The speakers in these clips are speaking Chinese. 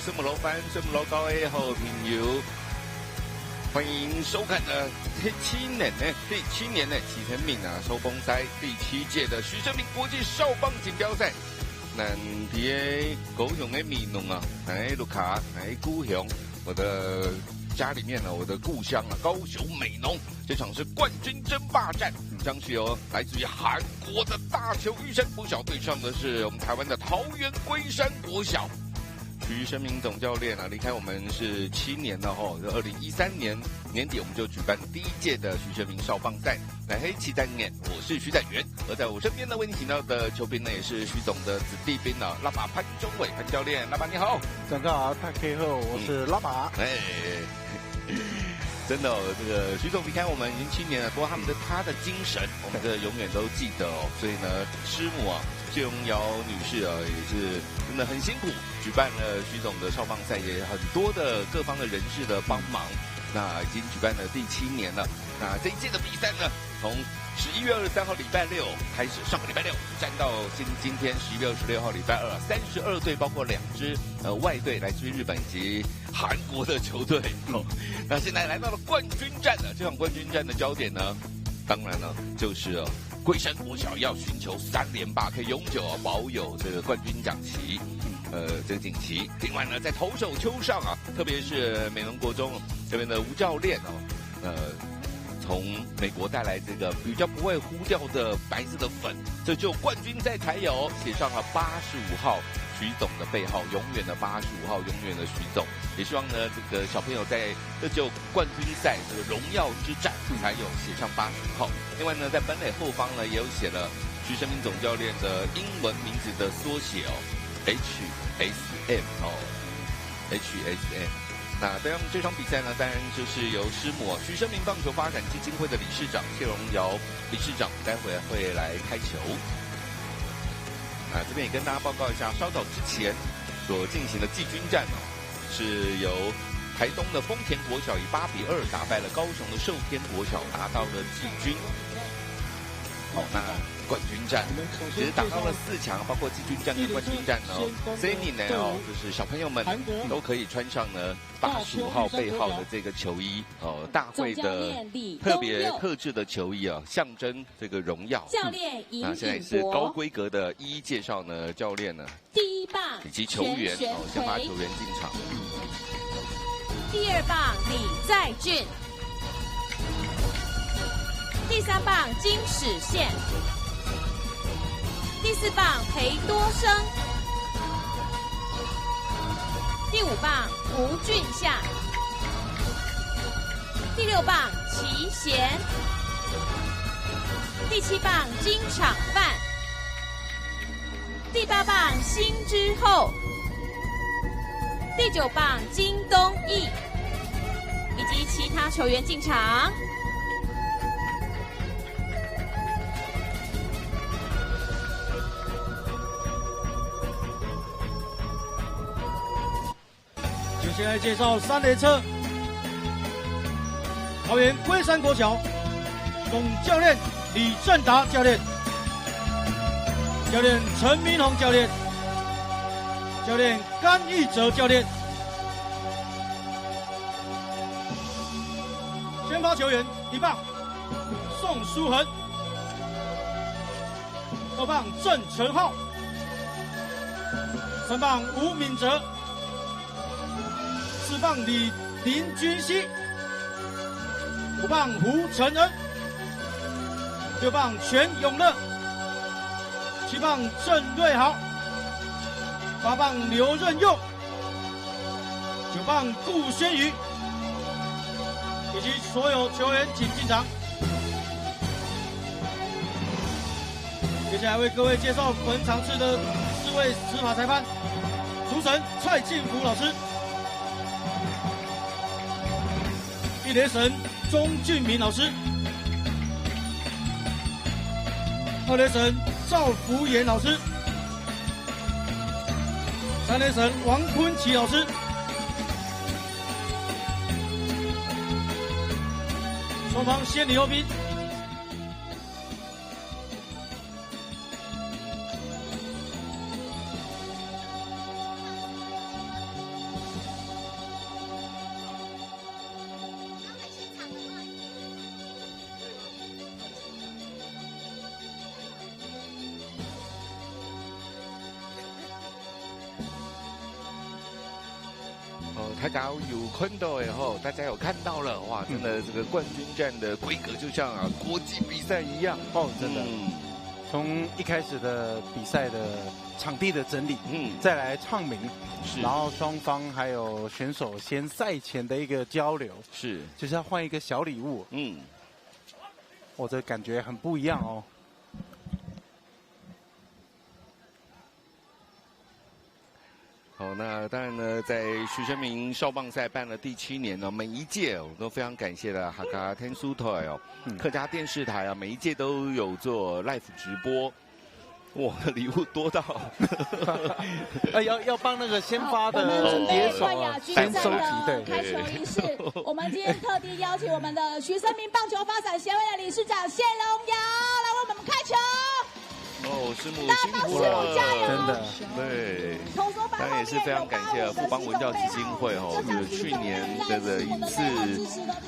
什么楼班、什么楼高的好朋友，欢迎收看第七年的启程闽收风赛第7届的徐胜明国际少棒锦标赛。那在高雄的闽农来卢卡来高雄，我的家里面我的故乡高雄美浓，这场是冠军争霸战，将是由来自于韩国的大邱玉山国小对上的是我们台湾的桃园龟山国小。徐胜明总教练离开我们是7年了2013年年底我们就举办第1届的徐胜明少棒赛。来黑期待年，我是徐载元，而在我身边为你请到的球兵呢，也是徐总的子弟兵拉把潘中伟潘教练，拉把你好。大家好，大家好，我是拉把。真的这个徐总离开我们已经7年了，不过他的精神我们永远都记得所以呢，师母谢荣瑶女士也是真的很辛苦，举办了徐总的少棒赛，也很多的各方的人士的帮忙。那已经举办了第7年了。那这一届的比赛呢，从11月23号礼拜六开始，上个礼拜六战到今天11月26号礼拜二，32队包括2支外队来自于日本及韩国的球队。那现在来到了冠军战了，这场冠军战的焦点呢，当然呢就是龟山国小要寻求3连霸，可以永久保有这个冠军奖旗。这个锦旗。另外呢，在投手丘上特别是美浓国中这边的吴教练从美国带来这个比较不会糊掉的白色的粉，这就冠军赛才有，写上了85号徐总的背号，永远的85号，永远的徐总。也希望呢，这个小朋友在这就冠军赛这个荣耀之战才有写上85号。另外呢，在本垒后方呢，也有写了徐生明总教练的英文名字的缩写哦 ，HSM 哦 ，HSM。那这场比赛呢，当然就是由师母徐生明棒球发展基金会的理事长谢荣尧理事长待会会来开球。这边也跟大家报告一下，稍早之前所进行的季军战哦，是由台东的丰田国小以8-2打败了高雄的寿天国小，拿到了季军。那冠军战其实打到了4强，包括季军战跟冠军战哦。所以你呢就是小朋友们都可以穿上呢85号背号的这个球衣哦，大会的特别特制的球衣啊，象征这个荣耀。教练尹现在是高规格的一一介绍呢，教练呢第1棒以及球员哦，先发球员进场。第2棒李在俊，第3棒金史宪，第4棒裴多生，第5棒吴俊夏，第6棒齐贤，第7棒金场范，第8棒辛之后，第9棒金东义，以及其他球员进场。接下来介绍3垒侧，桃园龟山国小总教练李正达教练，教练陈明宏教练，教练甘义哲教练。先发球员1棒宋书恒，2棒郑成浩，3棒吴敏哲，4棒李林君熙，5棒胡承恩，6棒全永乐，7棒郑瑞豪，8棒刘任佑，9棒顾轩宇，以及所有球员请进场。接下来为各位介绍本场次的4位执法裁判：主审蔡进福老师，一垒审钟俊明老师，2垒审赵福炎老师，3垒审王坤奇老师。双方先礼后兵。台港有看到以后，大家有看到了哇！真的，这个冠军战的规格就像国际比赛一样哦，真的。从一开始的比赛的场地的整理，再来唱名，然后双方还有选手先赛前的一个交流，就是要换一个小礼物，我这感觉很不一样哦。好，那当然呢，在徐生明少棒赛办了第7年了，每一届我都非常感谢了哈卡天苏台哦，客家电视台啊，每一届都有做 live 直播。哇，礼物多到要帮那个先发的野手先收集，对，开球仪式。我们今天特地邀请我们的徐生明棒球发展协会的理事长谢龙尧来为我们开球。哦，师母辛苦了，真的，对。当然也是非常感谢富邦文教基金会哦，就是去年的一次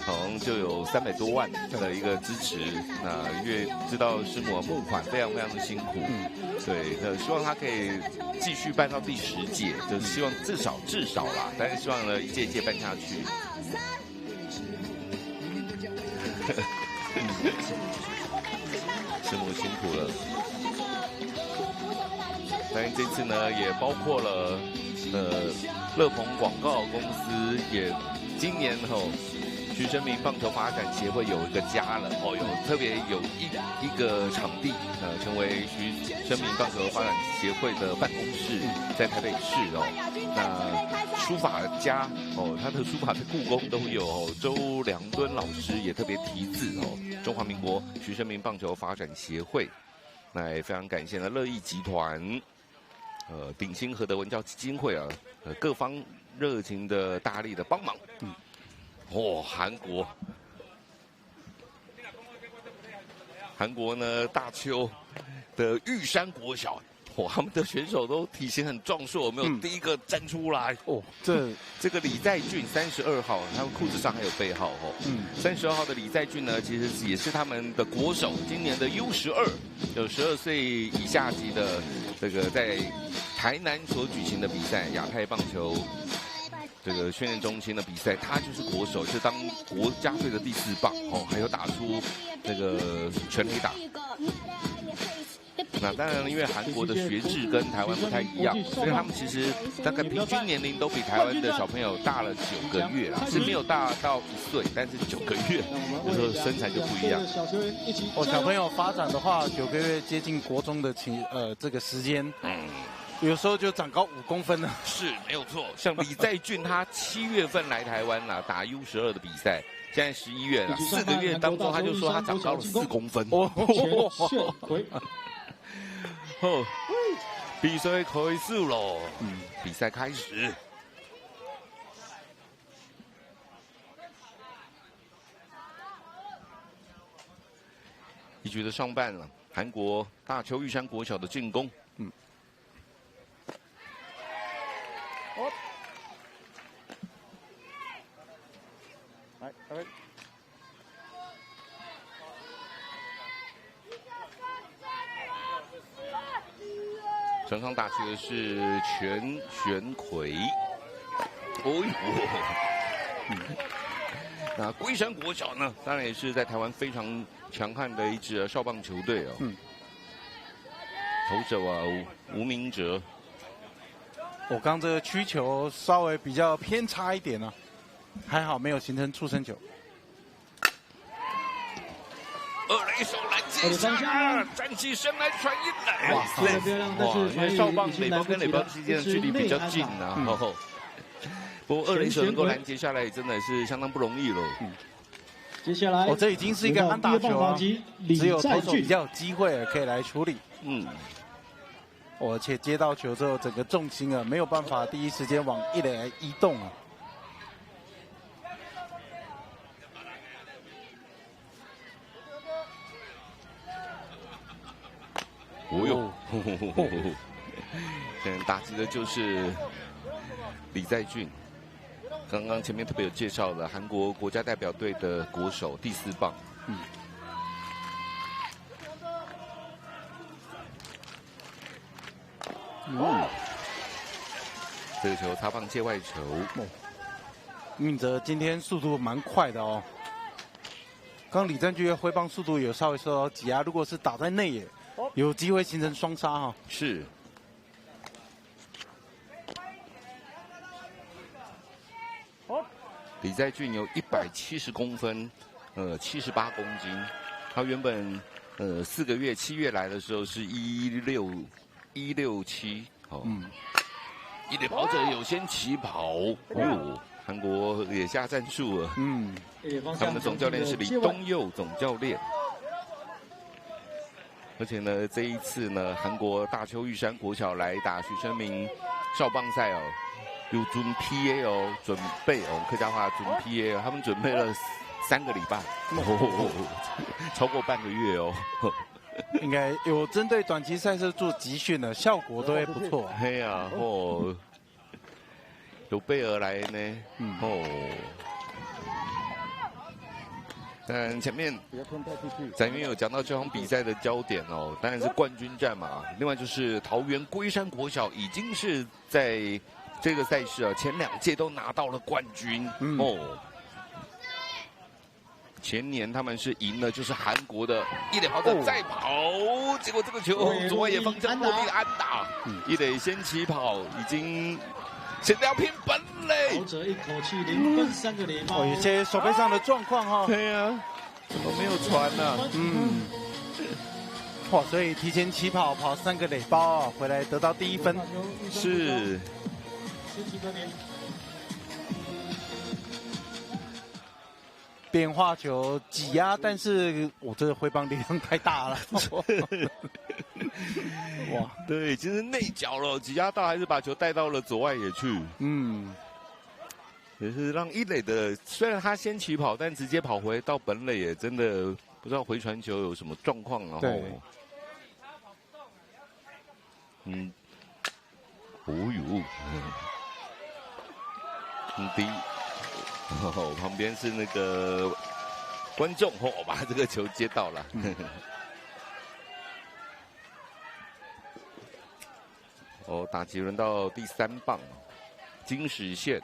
好像就有300多万的一个支持。那因为知道师母募款非常非常的辛苦，对，希望他可以继续办到第10届，就是希望至少啦，但是希望呢一届一届办下去。师母辛苦了。当然这次呢，也包括了乐鹏广告公司也今年徐生明棒球发展协会有一个家了有特别有一个场地成为徐生明棒球发展协会的办公室，在台北市那书法家他的书法在故宫都有周良敦老师也特别题字中华民国徐生明棒球发展协会。那也非常感谢呢乐意集团。鼎新和德文教基金会各方热情的大力的帮忙。韩国呢大邱的玉山国小，他们的选手都体型很壮硕，有没有第一个站出来？这个李在俊32号，他们裤子上还有背号32号的李在俊呢，其实也是他们的国手，今年的 U12，有12岁以下级的这个在台南所举行的比赛，亚太棒球这个训练中心的比赛，他就是国手，是当国家队的第4棒还有打出这个全垒打。那当然，因为韩国的学制跟台湾不太一样，所以他们其实大概平均年龄都比台湾的小朋友大了9个月啦，是没有大到1岁，但是9个月，有时候身材就不一样。小朋友发展的话，9个月接近国中的这个时间，有时候就长高5公分了。是没有错，像李在俊他7月份来台湾啦，打 U12的比赛。现在11月了，4个月当中他就说他长高了4公分。比赛开始喽！比赛开始。一局的上半了，韩国大邱玉山国小的进攻。来。场上打击的是全玄奎，那龟山国小呢，当然也是在台湾非常强悍的一支少棒球队投手吴明哲，我刚这个曲球稍微比较偏差一点还好没有形成触身球。二垒手拦截下，站起身来传一垒。哇塞！因为少棒垒包跟垒包之间的距离比较近不过二垒手能够拦截下来，真的是相当不容易喽。接下来，这已经是一个安打球只有投手比较有机会可以来处理。而且接到球之后，整个重心没有办法第一时间往一垒来移动现在打击的就是李在俊，刚刚前面特别有介绍了韩国国家代表队的国手第4棒。这个球擦棒界外球。闵哲今天速度蛮快的刚李在俊挥棒速度有稍微受到挤压，如果是打在内野，有机会形成双杀是。李在俊有170公分，78公斤。他原本4个月7月来的时候是167一垒跑者有先起跑韩国也下战术了。他们的总教练是李东佑总教练。而且呢，这一次呢，韩国大邱玉山国小来打徐生明少棒赛有准 PA 准备客家话准 PA 他们准备了3个礼拜超过半个月应该有针对短期赛事做集训的效果都会不错。嘿呀有备而来呢当然前面展元有讲到这场比赛的焦点当然是冠军战嘛。另外就是桃园龟山国小已经是在这个赛事前2届都拿到了冠军前年他们是赢了，就是韩国的一垒跑者再跑，结果这个球左外野方向落地的安打，一垒先起跑，已经现在要拼本垒，跑者一口气0分3个垒包，有些手背上的状况哈。对呀，怎么没有传呢？哇，所以提前起跑跑3个垒包回来得到第1分，是。变化球挤压，但是我这个挥棒力量太大了。哇，对，其实内角了，挤压到还是把球带到了左外野去。也是让一垒的，虽然他先起跑，但直接跑回到本垒也真的不知道回传球有什么状况，然后，低。旁边是那个观众把这个球接到了。打击轮到第3棒，金石县。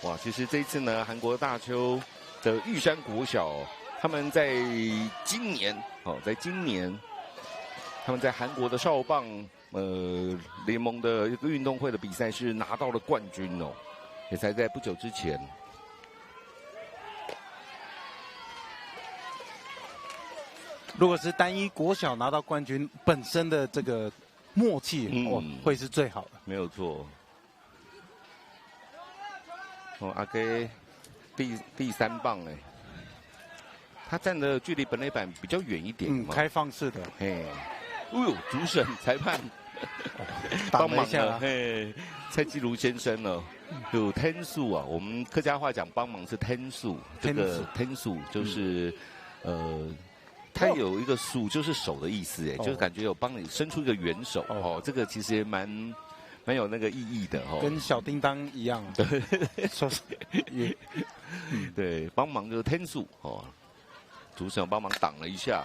哇，其实这一次呢，韩国大邱的玉山国小，他们在今年，他们在韩国的少棒。联盟的一个运动会的比赛是拿到了冠军哦，也才在不久之前。如果是单一国小拿到冠军，本身的这个默契会是最好的，没有错。阿给第3棒哎，他站的距离本垒板比较远一点，开放式的，主审裁判。帮忙了，蔡基如先生呢，有天数啊，我们客家话讲帮忙是天数，这个天数就是它有一个数就是手的意思，就是感觉有帮你伸出一个援手这个其实也蛮有那个意义的跟小叮当一样，对，帮忙就是天数主审帮忙挡了一下。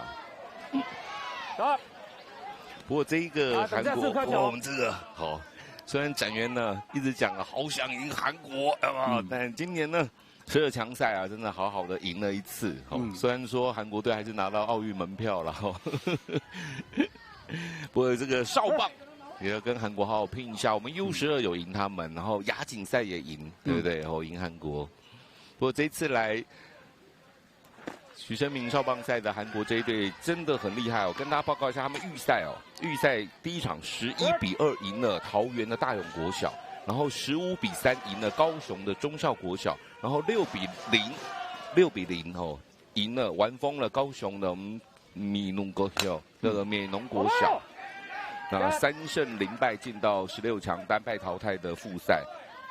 不过这一个韩国，我们这个虽然展元呢一直讲好想赢韩国，但今年呢12强赛啊，真的好好的赢了一次。虽然说韩国队还是拿到奥运门票了不过这个少棒也要跟韩国好好拼一下。我们 U12有赢他们，然后亚锦赛也赢，对不对？赢韩国。不过这一次来徐生明少棒赛的韩国这一队真的很厉害哦！跟大家报告一下，他们预赛第1场11比2赢了桃园的大勇国小，然后15比3赢了高雄的忠孝国小，然后6比0赢了玩疯了高雄的米农国小，美农国小，那3胜0败进到16强，单败淘汰的复赛。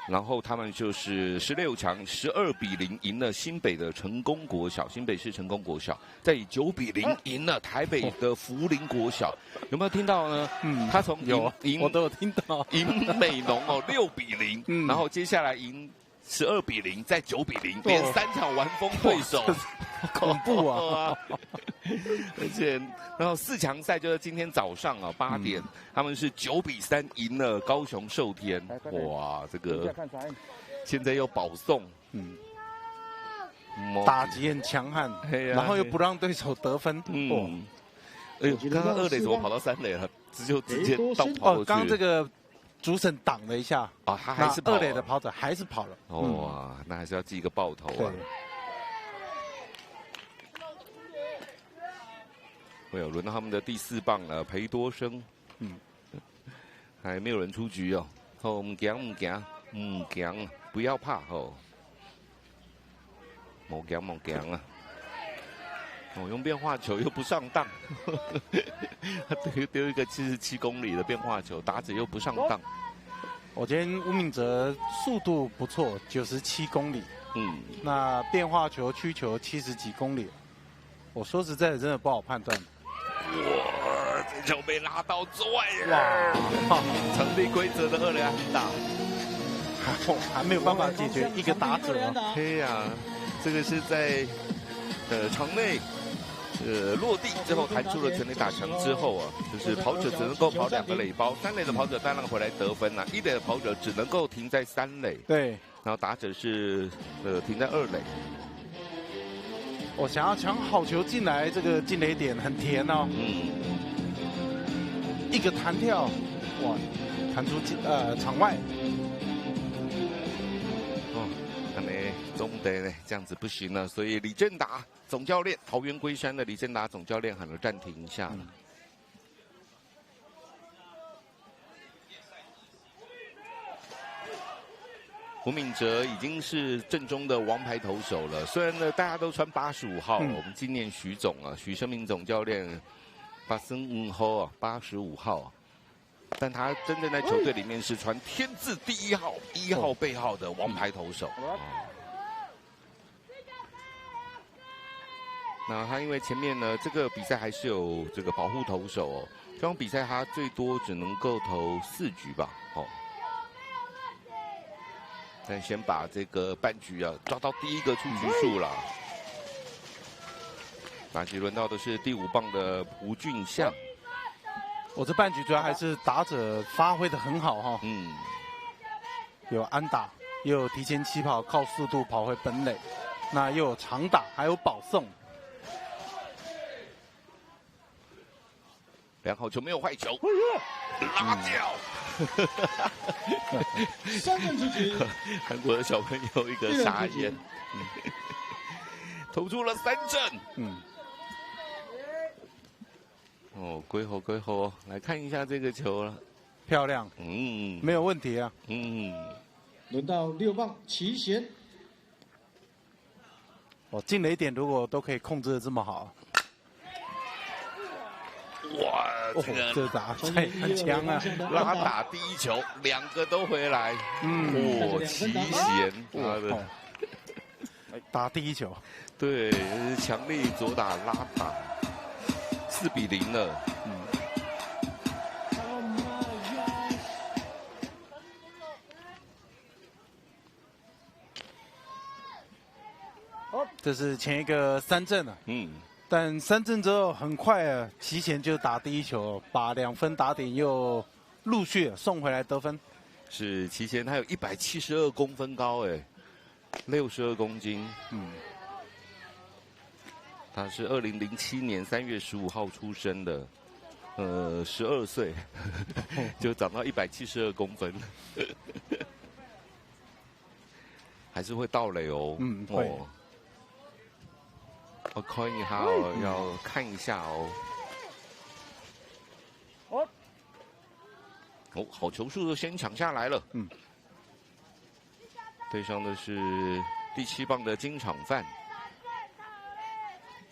然后他们就是16强12比0赢了新北的成功国小，新北市成功国小，再以9比0赢了台北的福林国小，有没有听到呢？他从我都有听到，赢美农6比0，然后接下来赢12比0，再9比0，连3场完封对手，恐怖啊！而且，然后4强赛就是今天早上8点，他们是9比3赢了高雄寿天。哇，这个现在又保送，打击很强悍，然后又不让对手得分。哎呦，刚刚2垒怎么跑到3垒了？直接倒跑过去。刚刚这个主审挡了一下，他还是2垒的跑者还是跑了。哇，那还是要记一个爆头啊！轮到他们的第4棒了，裴多生，还没有人出局哦。唔行，不要怕冇行啊！用变化球又不上当，他丢一个77公里的变化球，打者又不上当。我觉得吴敏哲速度不错，97公里，那变化球、曲球70几公里，我说实在的，真的不好判断。哇，这球被拉到左外了！哇，成立规则的2垒安打，还没有办法解决一个打者。对呀，这个是在场内落地之后弹出了全垒打墙之后就是跑者只能够跑2个垒包，3垒的跑者当然回来得分1垒的跑者只能够停在3垒。对，然后打者是停在2垒。我想要抢好球进来，这个进垒点很甜哦。一个弹跳，哇，弹出场外。看来中队呢这样子不行了，所以李正达总教练，桃园龟山的李正达总教练喊了暂停一下。胡敏哲已经是正宗的王牌投手了，虽然呢大家都穿85号，我们纪念许总啊，许生明总教练85号啊，85号，但他真正在球队里面是穿天字第1号1号背号的王牌投手。那他因为前面呢这个比赛还是有这个保护投手哦，这场比赛他最多只能够投4局吧，但先把这个半局啊抓到第1个出局数了。打击轮到的是第5棒的吴俊相。我这半局主要还是打者发挥的很好哈。有安打，又有提前起跑靠速度跑回本垒，那又有长打，还有保送。良好球没有坏球，拉掉。3分出局，韩国的小朋友一个傻眼，投出了3振。归后，来看一下这个球了，漂亮，没有问题啊。轮到6棒齐贤。进垒点如果都可以控制的这么好。哇，这打很强啊！拉打第1球，2个都回来。齐贤，打第1球，对，强力左打拉打，4比0了。这是前一个3振啊。但3振之后很快啊，齐贤就打第1球，把2分打点又陆续送回来得分。是齐贤，他有172公分高，62公斤。他是2007年3月15号出生的，12岁就长到172公分，还是会盗垒哦。会。我看一下要看一下好球数都先抢下来了。对上的是第7棒的金场范，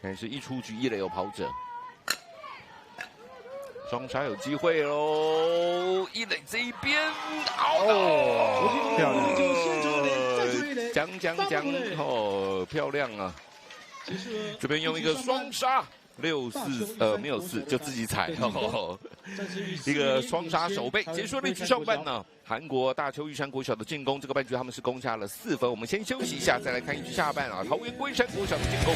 但是一出局1垒有跑者，双杀有机会喽！1垒这一边漂亮，讲漂亮啊！这边用一个双杀，6-4没有4就自己踩，一个双杀守备，结束了一局上半呢。韩国大邱玉山国小的进攻，这个半局他们是攻下了4分。我们先休息一下，再来看一局下半啊，桃园龟山国小的进攻。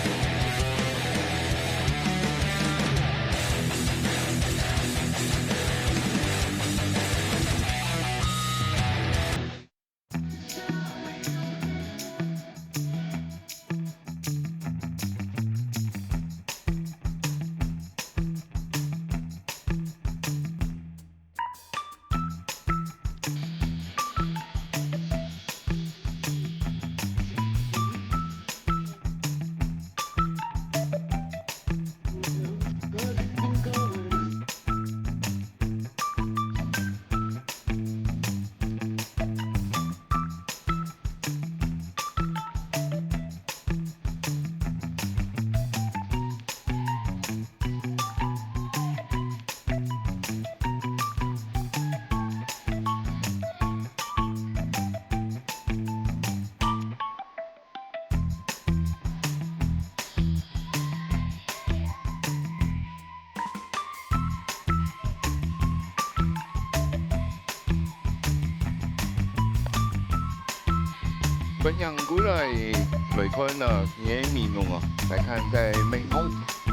分享过来雷坤的野米农啊，来看在美欧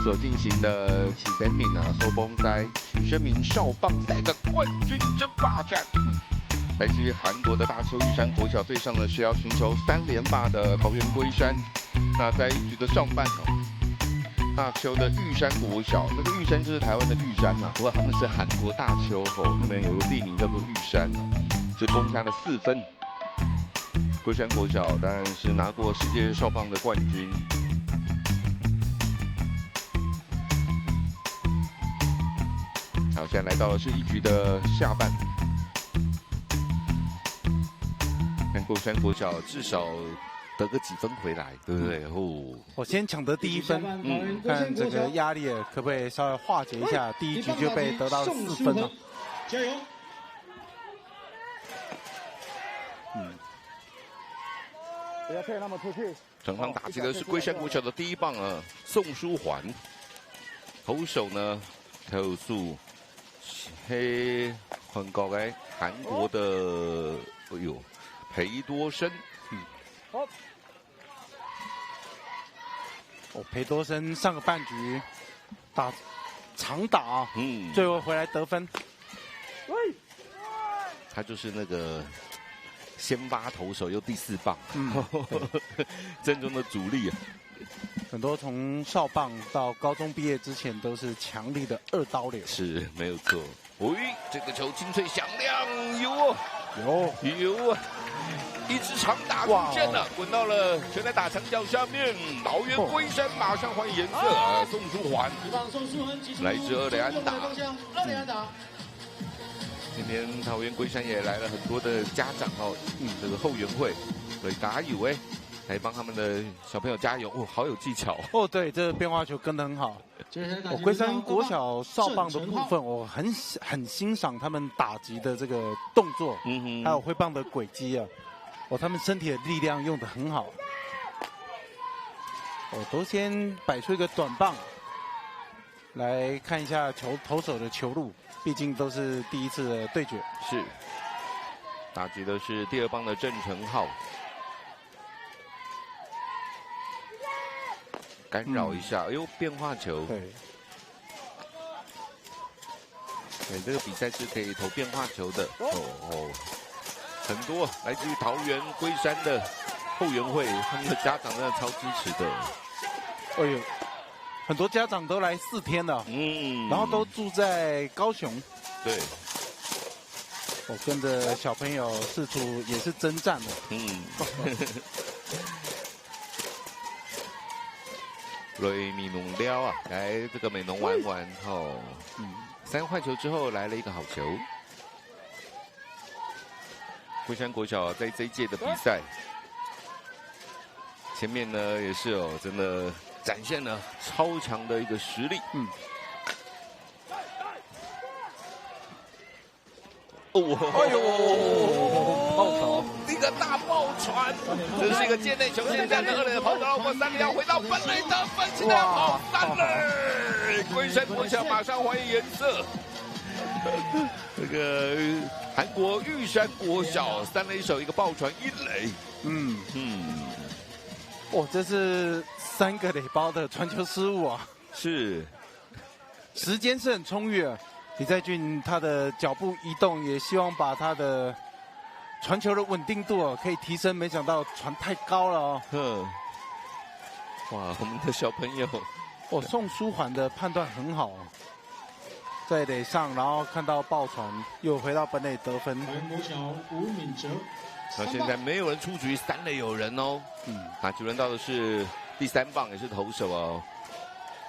所进行的起点品啊收崩赛许生明少棒赛的冠军争霸战。来自于韩国的大邱玉山国小对上的是要寻求3连霸的桃园龟山。那在一局的上半大邱的玉山国小，这个玉山就是台湾的玉山不过他们是韩国大邱那边有个地名叫做玉山是攻下了4分。龟山国小当然是拿过世界少棒的冠军。好，现在来到的是一局的下半。看龟山国小至少得个几分回来，对不对？我先抢得第1分，看这个压力可不可以稍微化解一下，第1局就被得到4分了。加油！不要退那么出去。场上打击的是龟山国小的第1棒宋书桓，投手呢投诉黑很高的韩国的裴多生。裴多生上个半局长打最后回来得分。他就是那个先发投手又第4棒，阵中的主力很多从少棒到高中毕业之前都是强力的2刀流，是没有错。这个球清脆响亮，有一支长打出现了，滚到了全垒打墙角下面。桃园龟山马上换颜色，宋书桓来自2垒安打。今天桃园龟山也来了很多的家长这个后援会，所以加油来帮他们的小朋友加油好有技巧对，这个变化球跟得很好。龟山国小少棒的部分，我很欣赏他们打击的这个动作，还有挥棒的轨迹他们身体的力量用得很好。都先摆出一个短棒，来看一下投手的球路，毕竟都是第1次的对决。是，打击的是第2棒的郑成浩，干扰一下，变化球。对，这个比赛是可以投变化球的很多来自于桃园龟山的后援会，他们的家长真的超支持的。很多家长都来4天了，然后都住在高雄。对，我跟着小朋友四处也是征战的。来美浓了来这个美浓玩玩3坏球之后来了一个好球。龟山国小在这一届的比赛，前面呢也是真的展现了超强的一个实力。爆头，一个大爆传，这是一个界内球，现在的2垒的跑者绕过3垒，要回到本垒得分，现在要跑3垒，龟山国小马上还原颜色。这个韩国玉山国小3垒手一个爆传1垒，这是3个垒包的传球失误是，时间是很充裕李在俊他的脚步移动，也希望把他的传球的稳定度可以提升，没想到传太高了哇，我们的小朋友宋书桓的判断很好在垒上，然后看到爆传，又回到本垒得分。国小吴敏哲，那现在没有人出局，3垒有人那就轮到的是第3棒，也是投手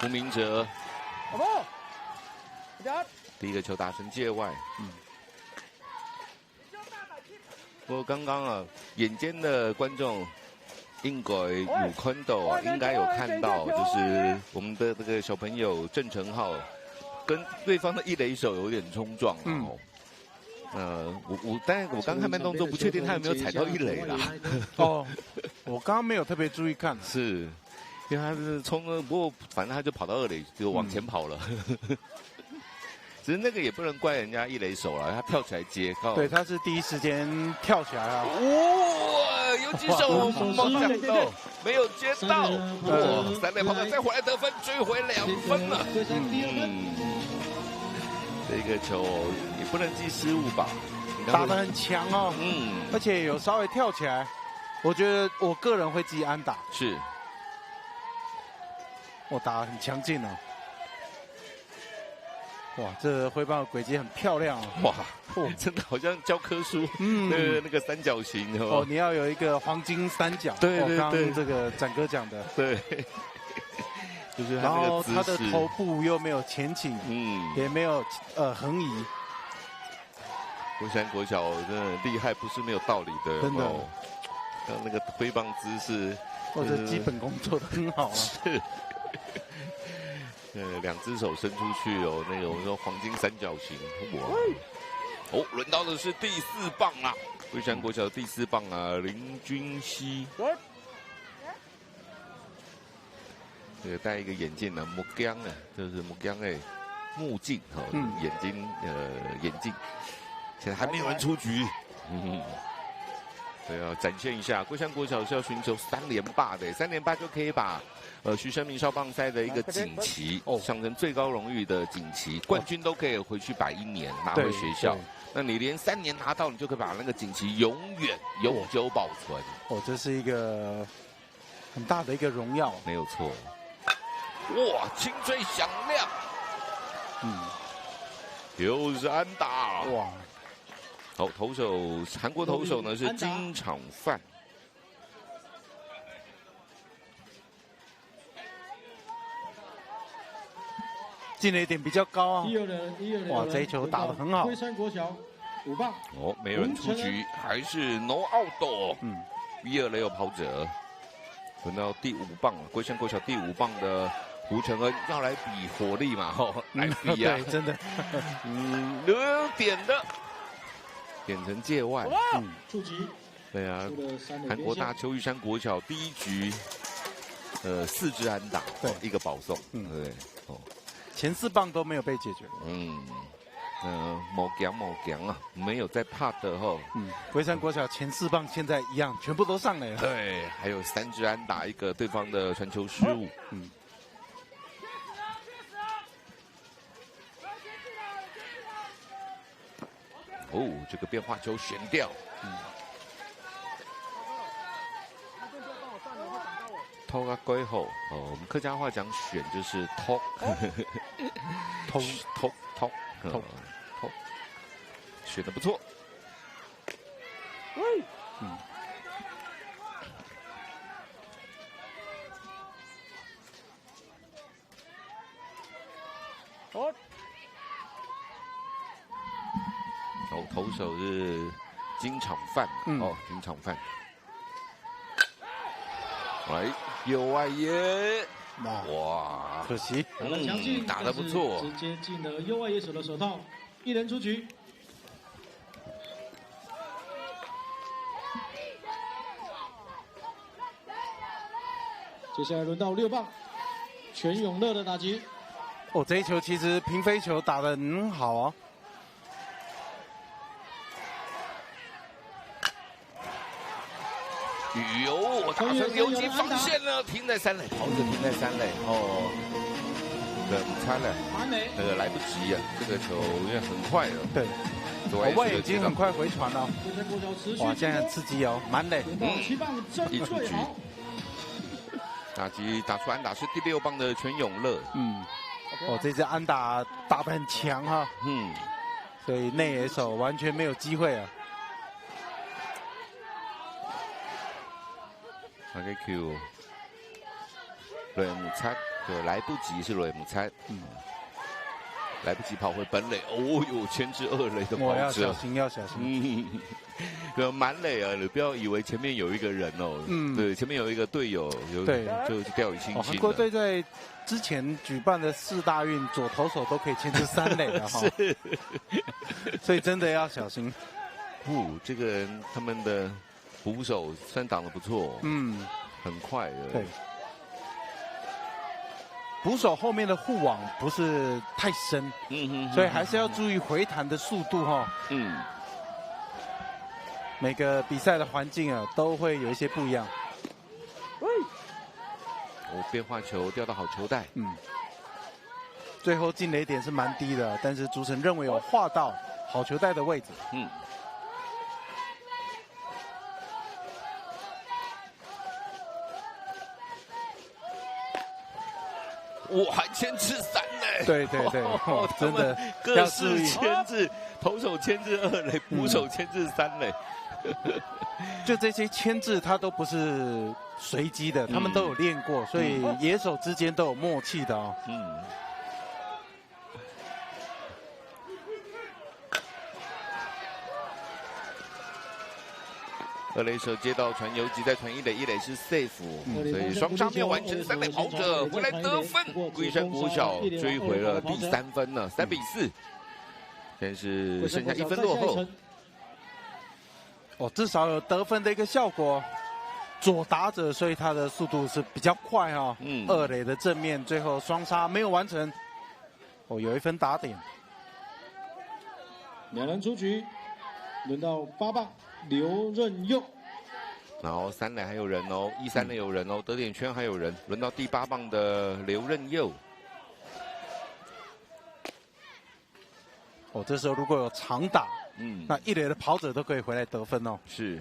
吴明哲。第一个球打成界外。不过刚刚眼尖的观众应该有看到应该有看到，就是我们的这个小朋友郑成浩跟对方的1垒手有点冲撞但是我刚看慢动作，不确定他有没有踩到1垒啦。我刚刚没有特别注意看，是因为他是冲了，不过反正他就跑到2垒就往前跑了。只是那个也不能怪人家1垒手了，他跳起来接。对，他是第一时间跳起来有几手梦想到没有接到。3垒跑者再回来得分，追回2分了。这个球也不能记失误吧，应打得很强哦，而且有稍微跳起来，我觉得我个人会记安打，是，我打得很强劲哦。哇，这挥棒的轨迹很漂亮啊！哇，真的好像教科书，那个三角形哦，你要有一个黄金三角，对，刚刚这个展哥讲的，对，就是然后他的头部又没有前倾，也没有横移。国山国小真的厉害，不是没有道理的，真的。像那个挥棒姿势，这基本功做得很好啊。是。两只手伸出去哦，那个我们说黄金三角形，哇！哦，轮到的是第4棒啊，龟山国小的第4棒啊，林君熙。这个戴一个眼镜呢，目镜啊，就是目镜哎，目镜哈，眼睛眼镜。现在还没有人出局，对啊，展现一下龟山国小是要寻求3连霸的，3连霸就可以把。徐生明少棒赛的一个锦旗，象征最高荣誉的锦旗，冠军都可以回去摆1年，拿回学校。那你连3年拿到，你就可以把那个锦旗永远永久保存。哦，这是一个很大的一个荣耀，没有错。哇，清脆响亮，又是安打，哇！好，投手韩国投手呢是金场范。进了一点比较高啊！哇，这一球打得很好。龟山国小5棒。哦，没人出局，还是 no out。1-2垒有跑者。轮到第5棒了，龟山国小第5棒的胡承恩要来比火力嘛，来比啊！对，真的。留点的，点成界外。触及。对啊，韩国大邱玉山国小第1局，4支安打，对，1个保送，对，哦。前4棒都没有被解决。某强啊，没有在怕的哈。龟山国小前4棒现在一样，全部都上来了。对，还有3支安打，1个对方的传球失误。哦，这个变化球选掉。偷啊归后哦，我们客家话讲选就是偷，偷，选得不错。哦，投手是金场范，金场范。来，右外野，哇，可惜，打得不错，直接进了右外野手的手套，1人出局。接下来轮到6棒，全永乐的打击。哦，这一球其实平飞球打得很好啊。我打成游击防线了，停在3垒，跑者停在3垒，对，参了，那个来不及啊，这个球因为很快了，对，外已经很快回传了，哇，这样很刺激哦，满垒，1出局，打击打出安打是第6棒的全永乐，这支安打打得很强哈，所以内野手完全没有机会啊。那个球，雷姆猜就来不及，是雷姆猜，来不及跑回本垒，哦哟，牵制2垒的跑者，要小心，要小心。满垒啊，你不要以为前面有一个人哦，对，前面有一个队友，对，就掉以轻心。韩国队在之前举办的4大运，左投手都可以牵制3垒的哈，所以真的要小心。这个人他们的。捕手算挡得不错，很快的。对，捕手后面的护网不是太深，所以还是要注意回弹的速度哈。每个比赛的环境啊，都会有一些不一样。变化球掉到好球带，最后进垒点是蛮低的，但是主审认为有画到好球带的位置。哇，还牵制3嘞！对对对，真的各式牵制，投手牵制2垒，捕手牵制3垒。就这些牵制，它都不是随机的，他们都有练过，所以野手之间都有默契的哦。2垒手接到传游击，再传1垒，1垒是 safe，所以双杀没有完成，3垒跑者回来得分，龟山国小追回了第3分了，3比4，现在是剩下1分落后。哦，至少有得分的一个效果。左打者，所以他的速度是比较快哦。2垒的正面，最后双杀没有完成。哦，有1分打点。2人出局，轮到8棒刘任佑。然后3垒还有人哦，1、3垒有人哦，得点圈还有人，轮到第8棒的刘任佑。哦，这时候如果有长打，那1垒的跑者都可以回来得分哦。是。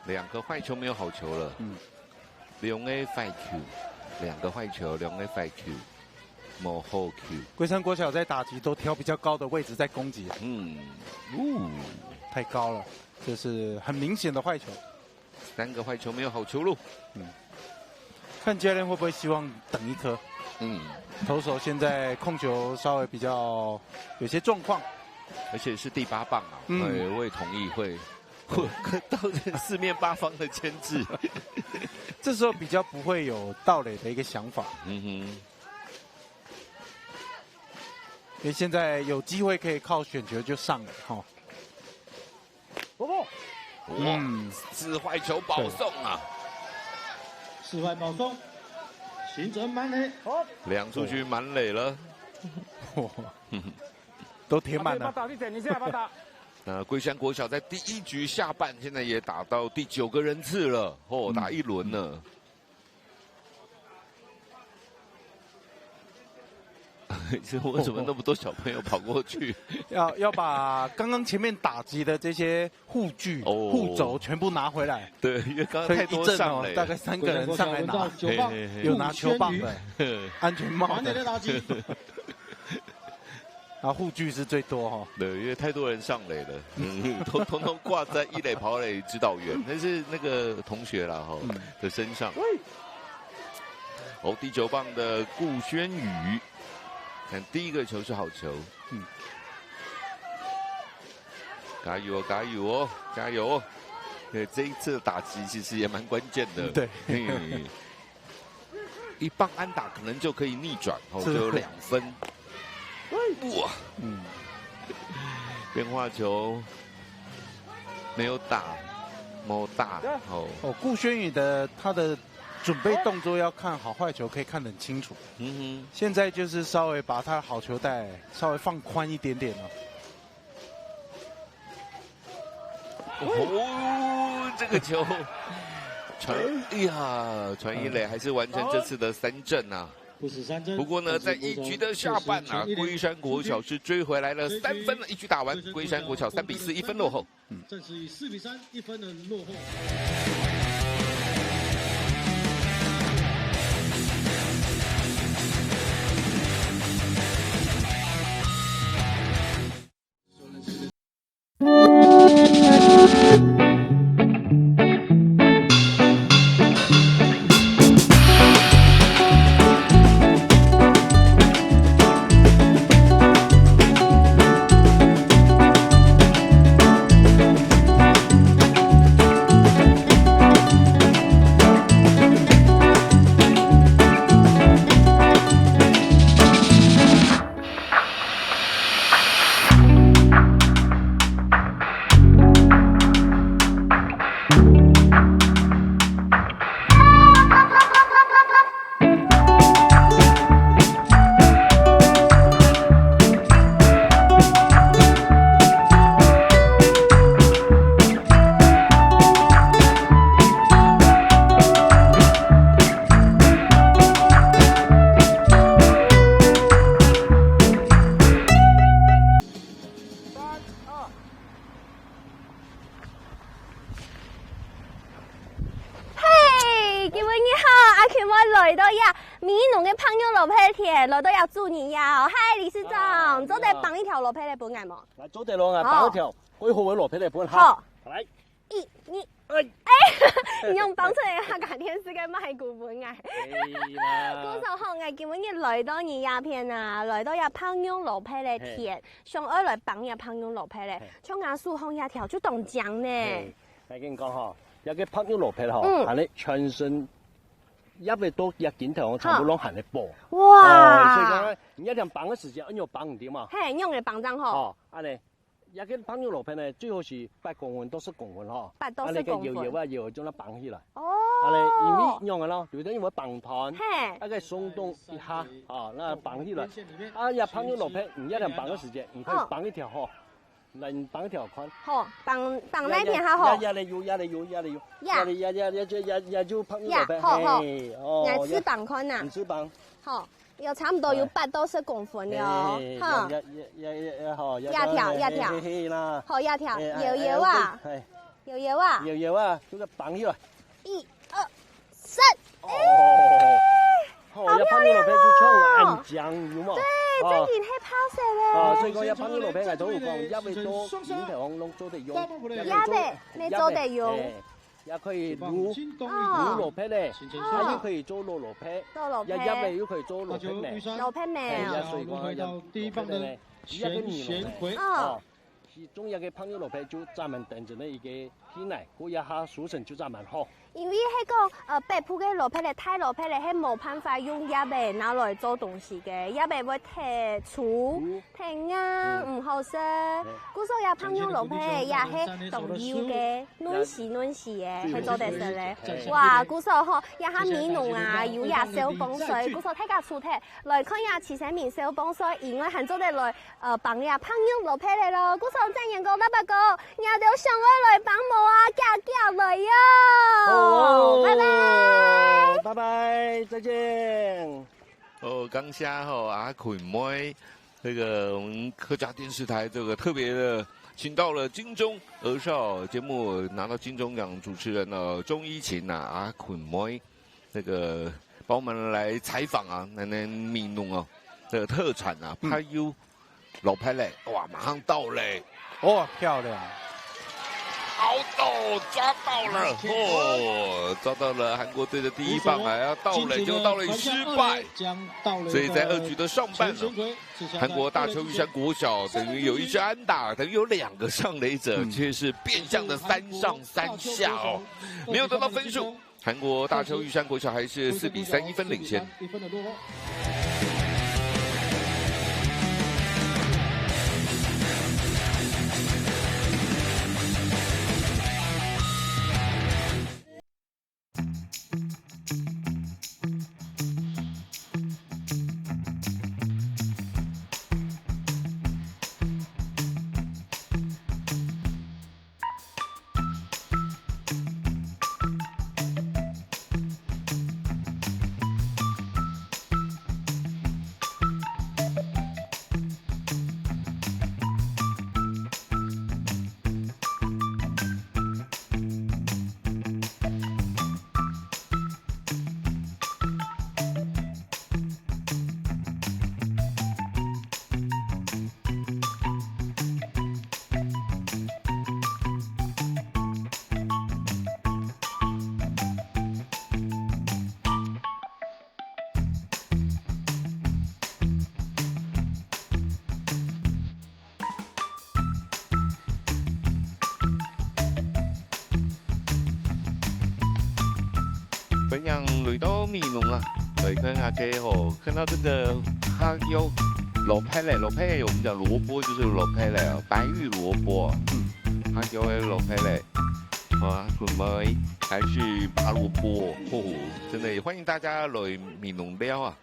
2个坏球没有好球了。2个坏球，2个坏球，2个坏球，没好球。龟山国小在打击都挑比较高的位置在攻击。太高了，这是很明显的坏球。3个坏球没有好球路。看教练会不会希望等1颗？投手现在控球稍微比较有些状况，而且是第8棒啊。我也同意会到4面8方的牵制，这时候比较不会有盗垒的一个想法。因为现在有机会可以靠选球就上了哈。4坏球保送啊！4坏保送，形成满垒。2出局满垒了，都填满了。龟山国小在第1局下半，现在也打到第9个人次了，打1轮了。为什么那么多小朋友跑过去？要把刚刚前面打击的这些护具、护轴全部拿回来。对，因为刚刚太多上垒，大概3个人上来拿，有拿球棒的，安全帽的。然后护具是最多哈。对，因为太多人上垒了，通通挂在1垒跑垒指导员，那是那个同学啦哈的身上。第9棒的顾轩宇。看第1个球是好球，加油哦，加油哦，加油哦！对，这一次的打击其实也蛮关键的。对，1棒安打可能就可以逆转，就有2分。哇，变化球没有打，没打。顾轩宇的他的准备动作要看好坏球，可以看得很清楚。现在就是稍微把他的好球带稍微放宽一点点了。这个球传1垒还是完成这次的3振啊。不过呢，在1局的下半啊，龟山国小是追回来了3分了。1局打完，龟山国小3比4，1分落后。正是以4比3，1分的落后。群我來到呀美濃嘅朋友路批田，來到有祝你呀！嗨，理事長，做得綁一條路批嚟本眼冇？嗱，做得咯，綁一條最好嘅路批嚟本。好，嚟，1、2，你用綁出嚟下架電視嘅賣股本眼。嗰時候我見揾嘅來到你鴉片啊，來到有朋友路批嚟田，上愛來綁有朋友路批嚟，將眼數控一條就當獎呢。我跟你講嗬，有個朋友路批嗬，係你全身。一百多一件頭，全部攏行嚟播。哇！所以講咧，你一定綁嘅時間，你要綁唔掂嘛。係，用嚟綁張嗬。哦，安尼，一個朋友路片咧，最好是8公分到10公分嗬。8到10公分。搖啊搖，將它綁起來。哦。安尼，因為用嘅咯，對等於我綁團，係。一個鬆動一下，哦，那綁起來。啊，一朋友路片，唔一定綁嘅時間，你可以綁一條嗬。能綁一條寬，好，綁那片還好。壓嚟搖，就朋友路片。好，牙齒綁寬呐。牙齒綁。好，有差唔多有8到10公分了。哈。壓條。好，壓條，搖啊。搖啊。搖啊，這個綁起來。1、2、3。好，一朋友路片就唱安江有冇？對，最近係拋石咧。所以講一朋友路片係都有講，一百多影條攏做得用。你做得用。也可以滷羅皮咧，又可以做羅皮，又入又可以做羅皮麵。羅皮麵。所以講有地方的咧，一個米龍哦，其中一個朋友羅皮就專門等着呢一個天嚟，嗰一下熟成就專門好。因為迄個北部嘅羅皮咧，太羅皮咧，係冇辦法用葉貝拿來做東西嘅，葉貝會太粗、太硬，唔好食。古時候也朋友羅皮也係當油嘅，嫩絲嘅，係做得食咧。哇，古時候嗬，也係美濃啊，有也小幫水，古時候睇架出題來看下慈善面小幫水，而我係做得來幫呀朋友羅皮嚟咯。古時候真人講得不過，也都上我來幫我啊，夾來喲。拜拜，拜拜，再見。剛下阿坤妹，這個我們客家電視台這個特別的請到了金鐘兒少節目拿到金鐘獎主持人鍾依琴阿坤妹，這個幫我們來採訪那美濃這個特產拍油老派嘞，哇，馬上到嘞，哇，漂亮。好到抓到了抓到了韓國隊的第一棒要到壘就到壘失敗，所以在2局的上半韓國大邱玉山國小等於有1支安打，等於有2個上壘者，卻是變相的3上3下沒有得到分數。韓國大邱玉山國小還是4比3，1分領先。分享來到美濃來看下嘅看到這個它有蘿蔔嘞，蘿蔔我們講蘿蔔就是蘿蔔嘞，白玉蘿蔔，它有蘿蔔嘞，準備還是拔蘿蔔，真的歡迎大家來美濃寮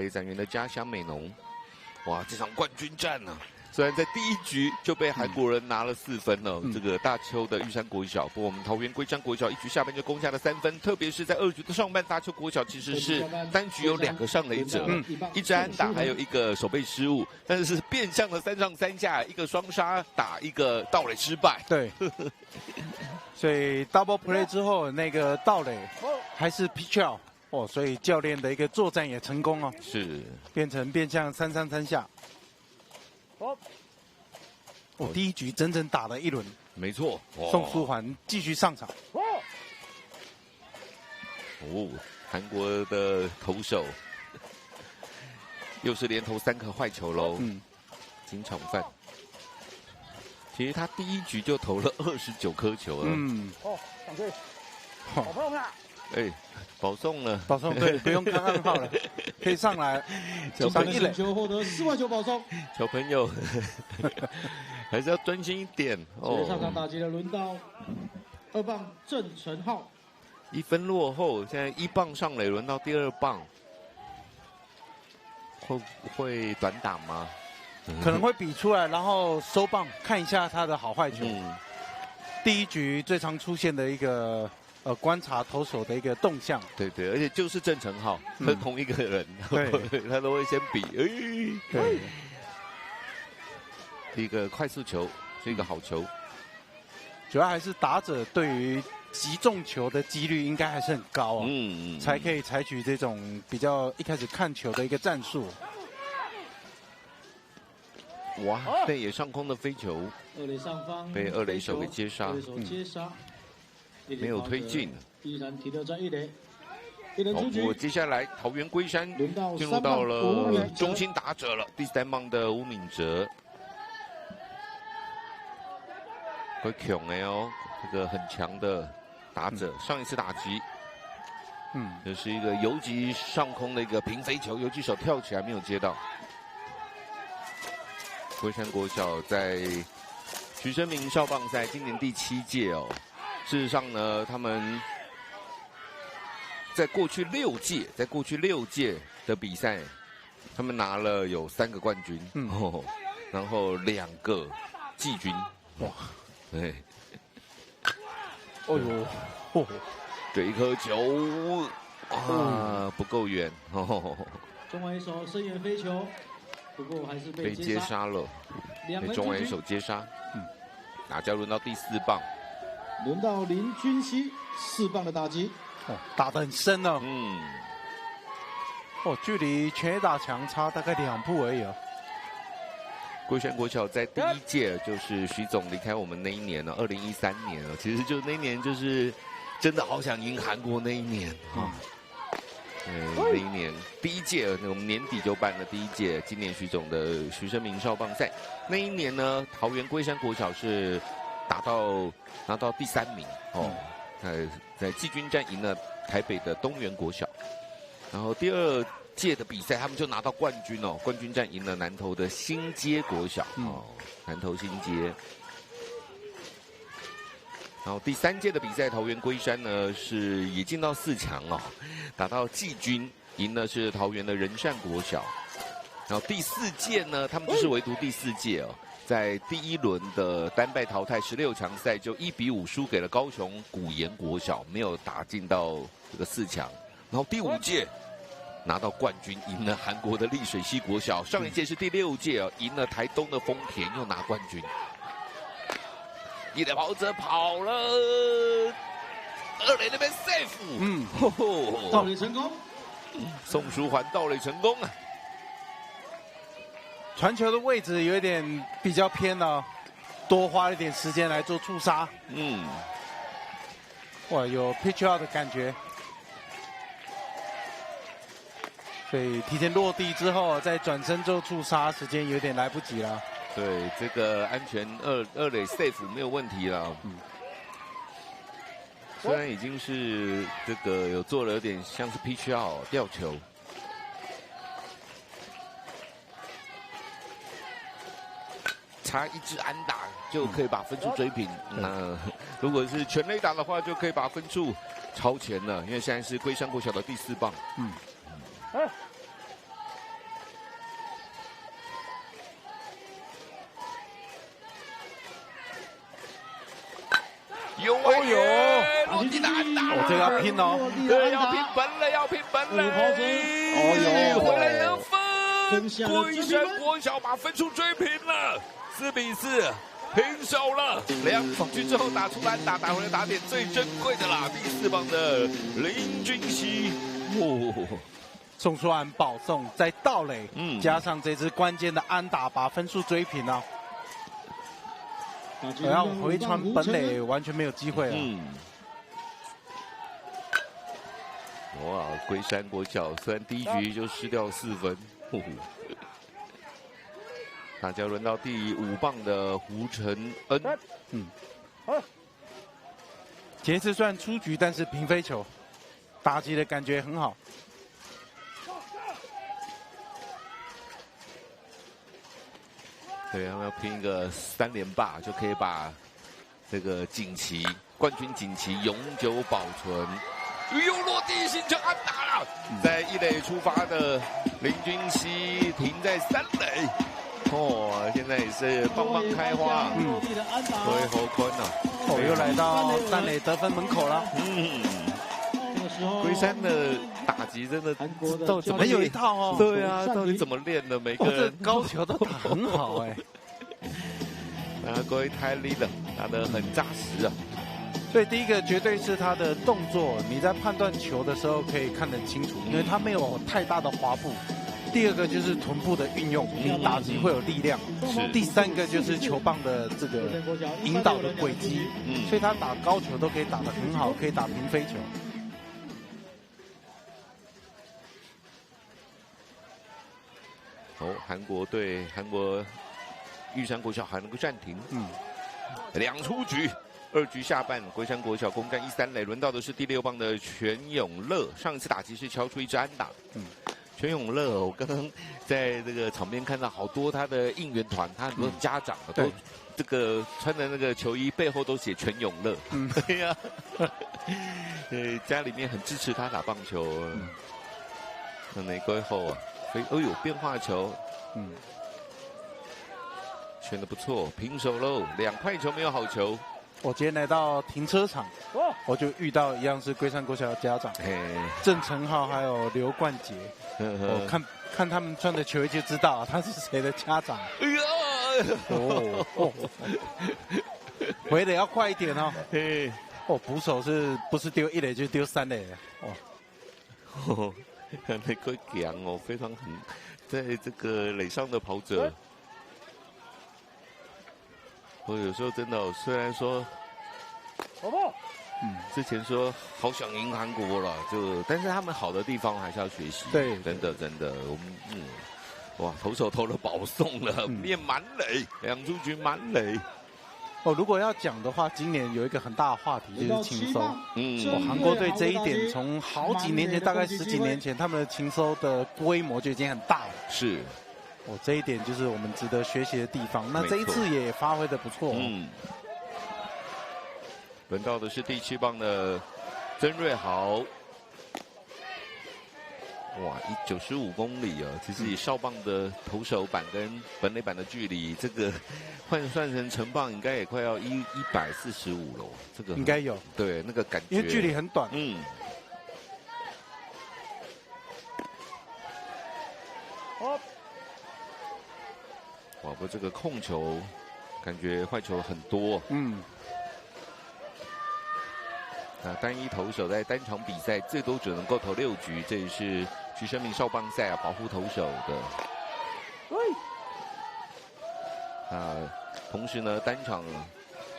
展元的家鄉美濃，哇，這場冠軍戰雖然在第1局就被韓國人拿了4分了，這個大邱的玉山國小，不過我們桃園龜山國小1局下半就攻下了3分，特別是在2局的上半，大邱國小其實是單局有2個上壘者，1支安打，還有1個守備失誤，但是變相的3上3下，1個雙殺打，1個盜壘失敗。對，所以 double play 之後那個盜壘還是 pitch out。哦，所以教练的一个作战也成功哦，是变相3-3-3下。哦，第一局整整打了一轮，没错。宋书桓继续上场。韩国的投手又是连投3颗坏球喽，金场范。其实他第一局就投了29颗球了。感谢，保送了。保送了，保送对，不用看暗号了，可以上来。上一垒球获得4万球保送。小朋友还是要专心一点。上场打击的轮到2棒郑成浩。1分落后，现在1棒上垒，轮到第2棒，会短打吗？可能会比出来，然后收棒看一下他的好坏球。第一局最常出现的一个观察投手的一个动向。对，而且就是郑成浩，他是同一个人，他都会先比。对，是一个快速球，是一个好球。主要还是打者对于击中球的几率应该还是很高啊，才可以采取这种比较一开始看球的一个战术。哇，内野上空的飞球，2垒上方被2垒手给接杀，没有推进，依然停留在1垒。我接下来桃园龟山进入到了中心打者了，第3棒的吴敏哲，会强的哦，这个很强的打者，上一次打击，这是一个游击上空的一个平飞球，游击手跳起来没有接到。龟山国小在徐生明少棒赛今年第7届哦，事实上呢，他们在过去6届的比赛，他们拿了有3个冠军，然后2个季军，哇，对，这一颗球不够远，中外一手深远飞球。不过还是被接杀了，被中外野手接杀。打架轮到第4棒，轮到林君熙4棒的打击，打得很深哦。距离全垒打墙差大概2步而已哦。龟山国小在第1届就是徐总离开我们那一年了，2013年了，其实就那一年就是真的好想赢韩国那一年啊。那一年第1届，我们年底就办了第1届今年徐总的徐生明少棒赛。那一年呢，桃园龟山国小是拿到第3名在季军战赢了台北的东园国小，然后第2届的比赛他们就拿到冠军哦，冠军战赢了南投的新街国小南投新街。然后第3届的比赛，桃园龟山呢是也进到4强哦，打到季军，赢的是桃园的仁善国小。然后第4届呢，他们就是唯独第4届哦，在第1轮的单败淘汰16强赛就1-5输给了高雄古岩国小，没有打进到这个4强。然后第5届拿到冠军，赢了韩国的丽水溪国小。上一届是第6届哦，赢了台东的丰田，又拿冠军。一垒跑者跑了，2垒那边 safe，盗垒成功，宋书桓盗垒成功啊！传球的位置有一点比较偏了，多花一点时间来做触杀。哇，有 pitch out 的感觉，所以提前落地之后再转身做触杀，时间有点来不及了。对，这个安全二垒 safe 没有问题了。虽然已经是这个有做了有点像是 pitch out 吊球，差1支安打就可以把分数追平。那如果是全垒打的话，就可以把分数超前了，因为现在是龟山国小的第4棒。有落地的安打，这个要拼哦，对，要拼本了，要拼本了。回来得分，龟山国小把分数追平了，4-4，平手了。2防区之后打出安打，打回来打点最珍贵的啦。第4棒的林君熙送出安保送，再盗垒，加上这支关键的安打，把分数追平了。然后回传本垒完全没有机会了。哇，龟山国小虽然第一局就失掉4分，大家轮到第5棒的胡承恩。这次虽然出局，但是平飞球，打击的感觉很好。对，他们要拼一个3连霸，就可以把这个锦旗冠军锦旗永久保存。又落地形成安打了，在1垒出发的林君熙停在3垒。现在也是棒棒开花，对，好宽呐。又来到3垒得分门口了。龟山的打击真的怎么有一套哦？对啊，到底怎么练的？每个人高球都打很好哎。龟太厉了，打得很扎实啊。所以第一个绝对是他的动作，你在判断球的时候可以看得很清楚，因为他没有太大的滑步。第二个就是臀部的运用，你打击会有力量。第3个就是球棒的这个引导的轨迹，所以他打高球都可以打得很好，可以打平飞球。韩国队，韩国玉山国小还能够暂停，2出局。2局下半，龟山国小攻占1、3垒，轮到的是第6棒的全永乐。上一次打击是敲出一支安打。全永乐，我刚刚在这个场边看到好多他的应援团，他很多家长都这个穿的那个球衣背后都写全永乐。对呀，家里面很支持他打棒球。那内归后啊，所以变化球，选得不错，平手喽，2块球没有好球。我今天来到停车场，我就遇到一样是龟山国小的家长，郑成浩还有刘冠杰。我看他们穿的球衣就知道他是谁的家长。回的要快一点哦。捕手不是丢1垒就丢3垒那个强哦，非常很，在这个垒上的跑者。我有时候真的，虽然说，之前说好想赢韩国了，但是他们好的地方还是要学习。对，真的，我们哇，投手投了保送了，练满垒，2出局满垒。如果要讲的话，今年有一个很大的话题就是情收。韩国队这一点从好几年前，大概10几年前，他们的情收的规模就已经很大了。是。这一点就是我们值得学习的地方。那这一次也发挥得不错。轮到的是第7棒的曾瑞豪。哇，95公里啊！其实以少棒的投手板跟本垒板的距离，这个换算成成棒应该也快要145了。这个应该有。对，那个感觉。因为距离很短。哇，不过这个控球，感觉坏球很多。单一投手在单场比赛最多只能够投6局，这也是徐生明少棒赛保护投手的。同时呢，单场，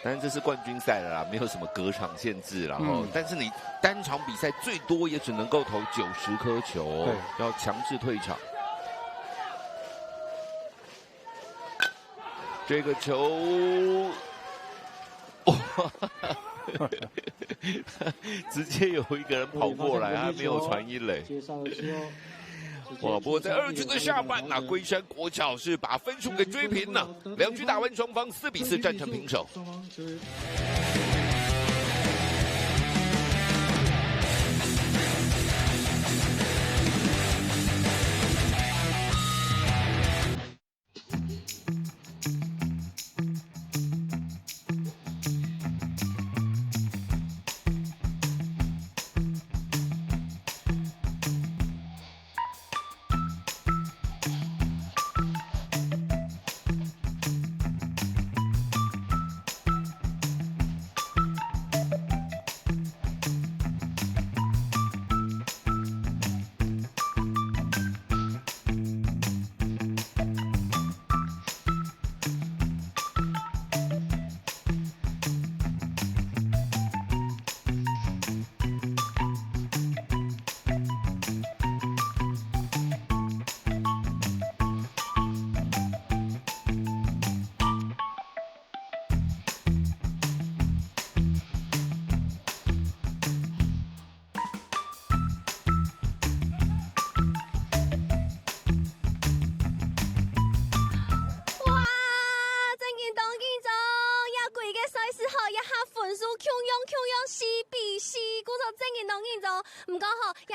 当然这是冠军赛了啦，没有什么隔场限制啦。但是你单场比赛最多也只能够投90颗球，要强制退场。这个球，直接有一个人跑过来，他没有传1垒。哇！不过在2局的下半，龟山国小是把分数给追平了，2局打完，双方4比4战成平手。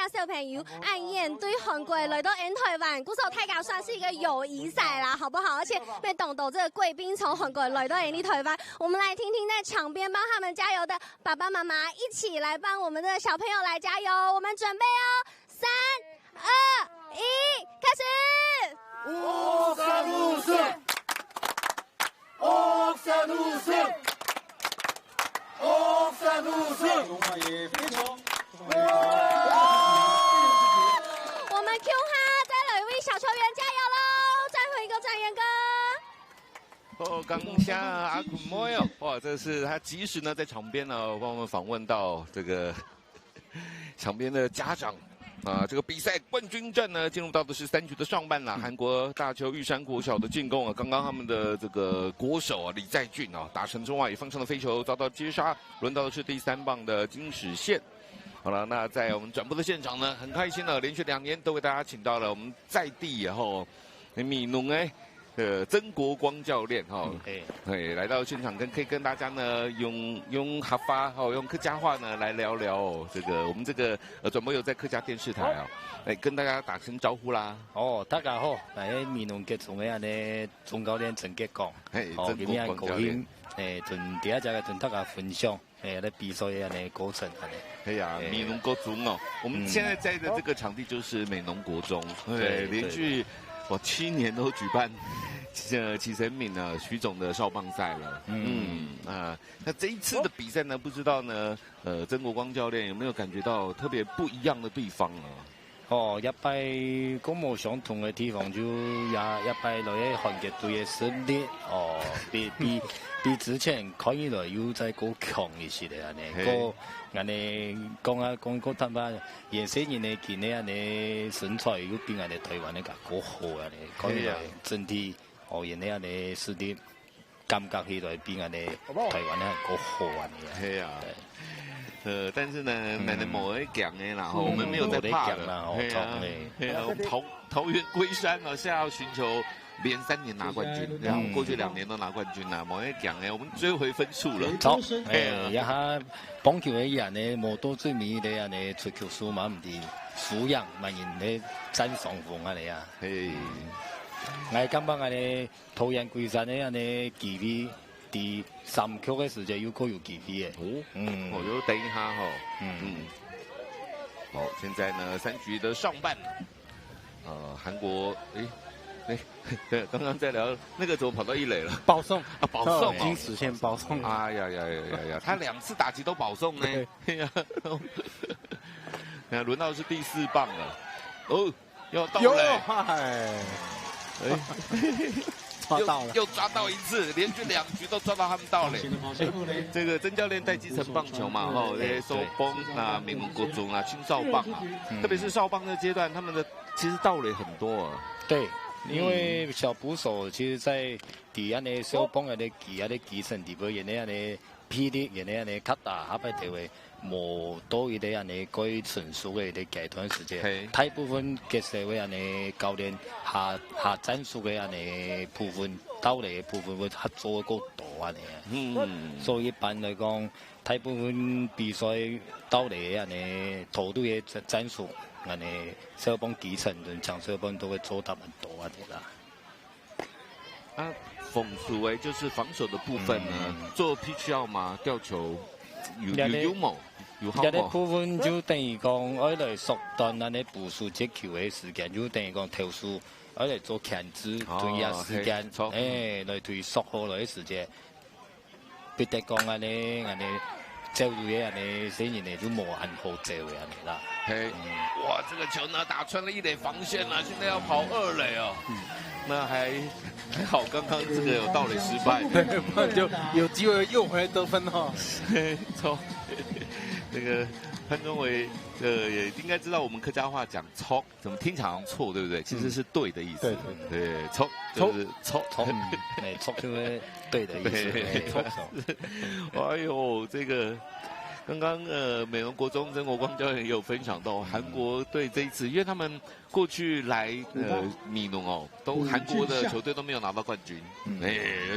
家小朋友按面对韩国来到台湾，鼓手太搞算是一个友谊赛啦，好不好？而且被懂这个贵宾从韩国来到台湾，我们来听听在场边帮他们加油的爸爸妈妈，一起来帮我们的小朋友来加油。我们准备哦，3、2、1，开始。옥산 우승! 옥산 우승! 옥산 우승! 我们 Q 哈，再来一位小球员加油喽！最后一个展元哥。哦，刚下阿古莫哟，哇，这是他及时呢在场边呢帮我们访问到这个场边的家长。这个比赛冠军战呢，进入到的是3局的上半了。韩国大邱玉山国小的进攻啊，刚刚他们的这个国手啊李在俊啊，打成中外野方向的飞球遭到接杀，轮到的是第3棒的金史宪。好了，那在我们转播的现场呢，很开心了，连续2年都为大家请到了我们在地以后米农曾国光教练来到现场可以跟大家呢用哈发用客家话呢来聊聊这个我们这个转播有在客家电视台跟大家打声招呼啦。大家好，米农吉从安尼总教练曾吉讲，今天高兴，同第一只嘅同大家分享，咧比赛嘅安尼过程安尼。哎呀，米农国中哦，我们现在在的这个场地就是美农国中，连续7年都举办祁成敏徐总的少棒赛了。那这一次的比赛呢，不知道呢，曾国光教练有没有感觉到特别不一样的地方呢？一摆跟冇相同的地方就一摆来韩国队的实力比之前看起来又再更强一些的安尼，安尼讲坦白，颜色人的见的安尼身材又比安尼台湾的更好安尼，看起来整体人的安尼实力感觉起来比安尼台湾的更好安尼。系啊。但是呢，奶奶某会讲的啦，我们没有在怕了。桃园龟山现在要寻求连3年拿冠军，然后过去2年都拿冠军啦。某会讲我们追回分数了。一下棒球的人呢，无多最美的安尼出球数嘛，唔是素养，万人咧占上风安尼啊。我感觉安尼桃园龟山的安尼技艺。第3局的时间有可有几飞的我就等一下好，现在呢3局的上半，韩国刚刚在聊那个怎么跑到1垒了？保送保送金史宪保送。哎呀，他2次打击都保送呢。那轮到是第4棒了，要到垒。又抓到1次，连续2局都抓到他们到垒。这个曾教练带基层棒球嘛，这些收崩美农国中青少棒特别是少棒的阶段，他们的其实到垒很多对，因为小捕手其实在底下的少棒的基层地方，人哋的霹雳，人哋的卡打，下摆地位。冇多一啲安尼可以成熟嘅啲階段時間，大部分嘅社會安尼教練下戰術嘅安尼部分，到嚟嘅部分會合作個多安尼。所以一般嚟講，大部分比賽到嚟嘅安尼團隊嘅戰術，安尼少幫基層同強少幫都會做得很多安尼啦。諷刺就是防守的部分呢，做 pitch out 嘛，吊球有冇？有啲部分就等於講，我嚟縮短安尼部署接球嘅時間，就等於講投手我嚟做牽制，對下時間，嚟對縮好來嘅時間，別得講安尼走路嘅安尼，雖然你就冇很好走嘅安尼啦。哇，這個球呢打穿了1壘防線啦，現在要跑2壘哦。那還好，剛剛這個有盜壘失敗，不然就有機會又回來得分哦。錯，這個潘宗偉也應該知道我們客家話講錯，怎麼聽起來好像錯，對不對？其實是對的意思。對，錯就是錯，錯就是對的意思。哎呦，這個。刚刚美农国中曾国光教练也有分享到，韩国队这一次，因为他们过去来米农都韩国的球队都没有拿到冠军，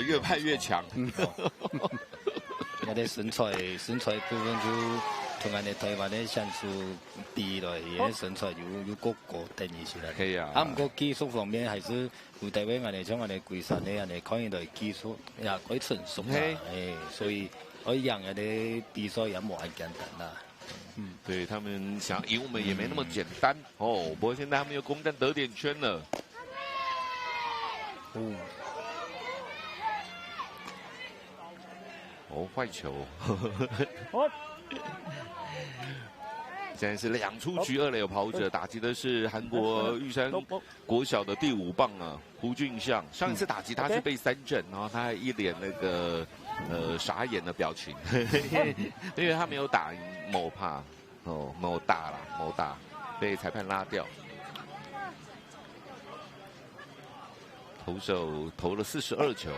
越派越强。有啲身材部分就同安的台湾的选手比落，伊个身材有个固定一些啦。可以啊。啊，不过技术方面还是有台湾安尼像安尼规山的安尼，看伊的技术也可以成熟啦。所以我养的比赛也冇很简单啦。对他们想要赢我们也没那么简单哦。不过现在他们又攻占得点圈了。坏球。现在是2出局2垒有跑者，打击的是韩国玉山国小的第5棒啊，胡俊相。上一次打击他是被3振，然后他还一脸那个傻眼的表情，因为他没有打赢某帕某大被裁判拉掉。投手投了42球。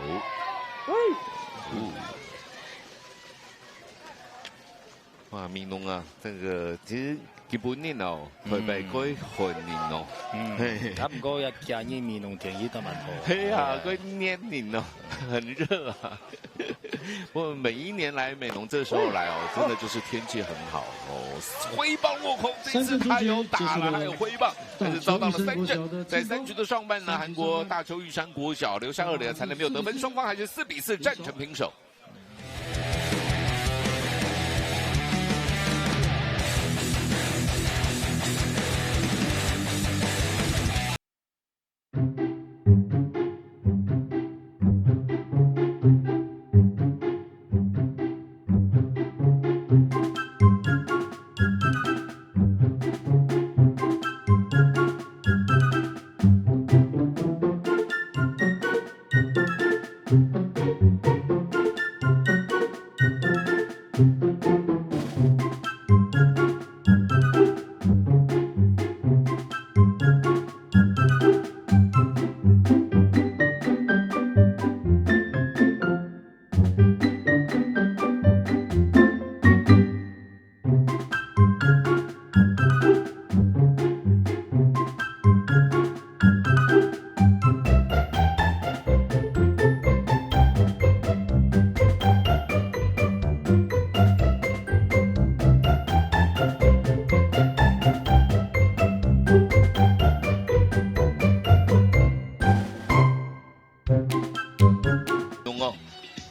哇，民农啊，这个其实基本年哦，会被改混年哦。啊，不过也建议民农天气都蛮好。对啊，改年年哦，很热啊。我每一年来美浓这时候来哦，真的就是天气很好哦。挥棒落空，这次他有打了，还有挥棒，但是遭到了3振。在3局的上半呢，韩国大邱玉山国小留下2垒的残垒没有得分，双方还是4比4战成平手。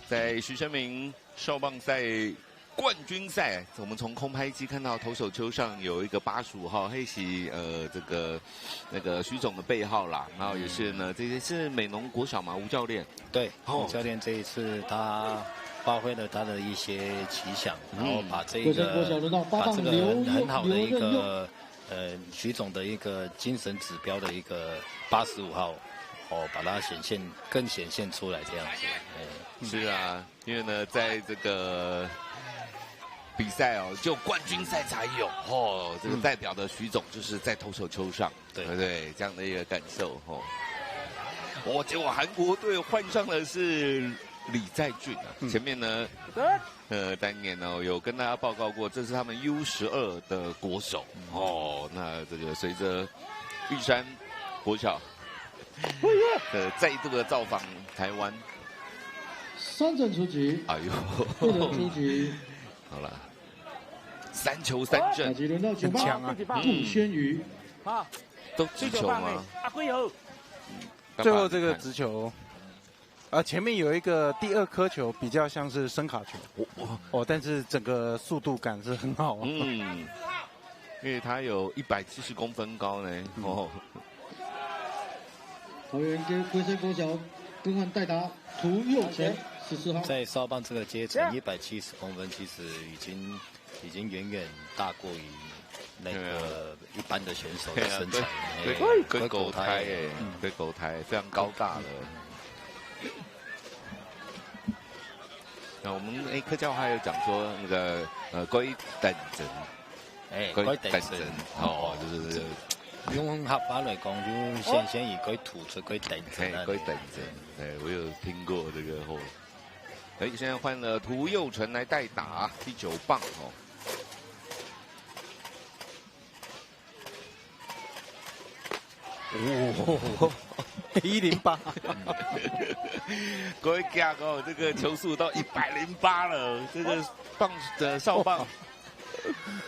在徐生明少棒赛冠军赛，我们从空拍机看到投手丘上有一个85号黑喜，那个徐总的背号啦，然后也是呢，这些是美浓国小嘛，吴教练。对，吴教练这一次他发挥了他的一些奇想，然后把这个很好的一个徐总的一个精神指标的一个85号。把它更显现出来这样子。是啊，因为呢，在这个比赛就冠军赛才有这个代表的徐总就是在投手丘上，对不对？这样的一个感受结果韩国队换上的是李在俊啊，前面呢，当年有跟大家报告过，这是他们 U12的国手那这个随着玉山国小再度的造访台湾，3振出局，哎呦，2人出局，好了，3球3振，很强啊，杜轩宇，都直球吗？最后这个直球，前面有一个第2颗球比较像是伸卡球，但是整个速度感是很好，因为他有170公分高呢，桃园跟龟山国小更换代打涂佑成14号，在少棒这个阶层170公分，其实已经远远大过于那个一般的选手的身材，跟狗胎跟狗胎非常高大的。那我们客家话还有讲说那个龟等针，龟等针就是。用客家来讲，就先以龟吐出龟等针，龟等针，我有听过这个现在换了涂佑成来代打第9棒108，各位家这个球速到108了，这个少棒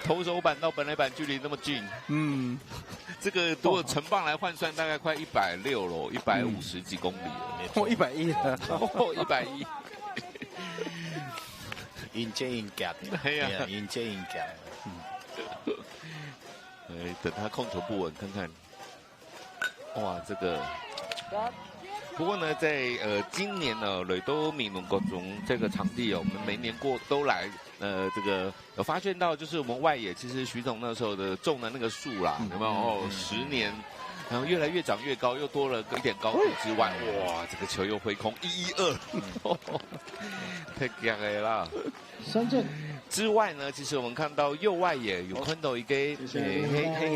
投手板到本垒板距离那么近，这个如果成磅来换算，大概快160喽，150几公里了， 110了，110。迎接迎夹，哎呀，迎接迎夹。等他控球不稳，看看。哇，这个。不过呢，在今年呢，雷都闽农国中这个场地哦，我们每年都来，这个有发现到，就是我们外野其实徐总那时候的种的那个树啦，有没有？哦，10年，然后越来越长越高，又多了一点高度之外，哇，这个球又挥空112，太强了啦！3振。之外呢，其实我们看到右外野有看到一个黑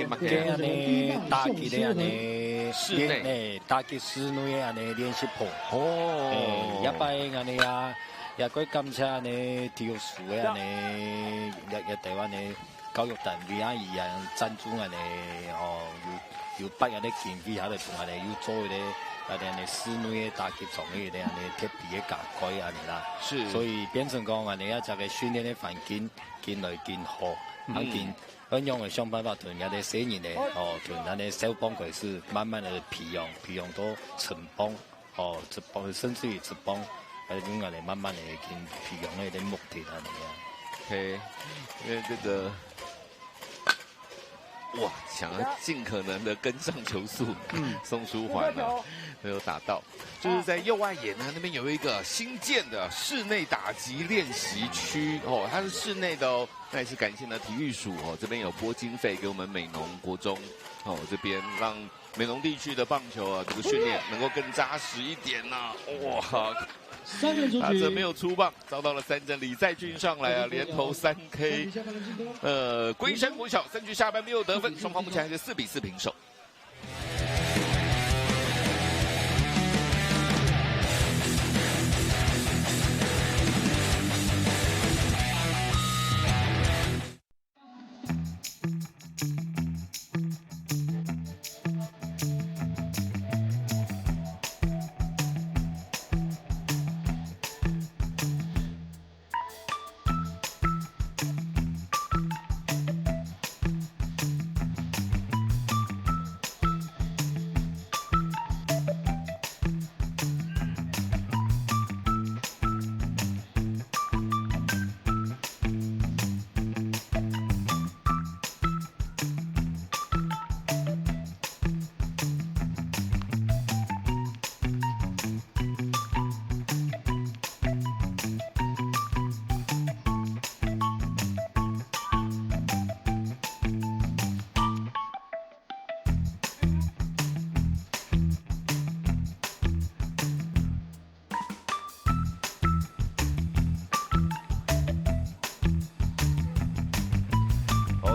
马嘅，打擊的安尼室內，打擊室內的安尼練習鋪。哦，一擺安尼啊，也佢感謝安尼體育署的安尼，也台灣的教育單位啊，伊啊贊助安尼哦，有撥安尼經費，喺度同安尼有做的。安尼室內的打擊場的安尼特別的加改安尼啦，是，所以變成講安尼啊，這個訓練的環境更來更好，更用的想辦法同人哋新人的哦，同人哋小幫佢是慢慢的培養到成幫哦，職幫甚至於職幫，係種安尼慢慢的更培養的啲目的安尼啊。OK， 因為這個。哇，想要尽可能的跟上球速，宋书桓呢没有打到，就是在右外野呢那边有一个新建的室内打击练习区哦，它是室内的哦，那也是感谢呢体育署哦，这边有拨经费给我们美浓国中哦，这边让美浓地区的棒球啊这个训练能够更扎实一点呐、啊，哇！打者没有出棒，遭到了3振。李在俊上来啊，连投3K。龟山国小3局下半没有得分，双方目前还是4-4平手。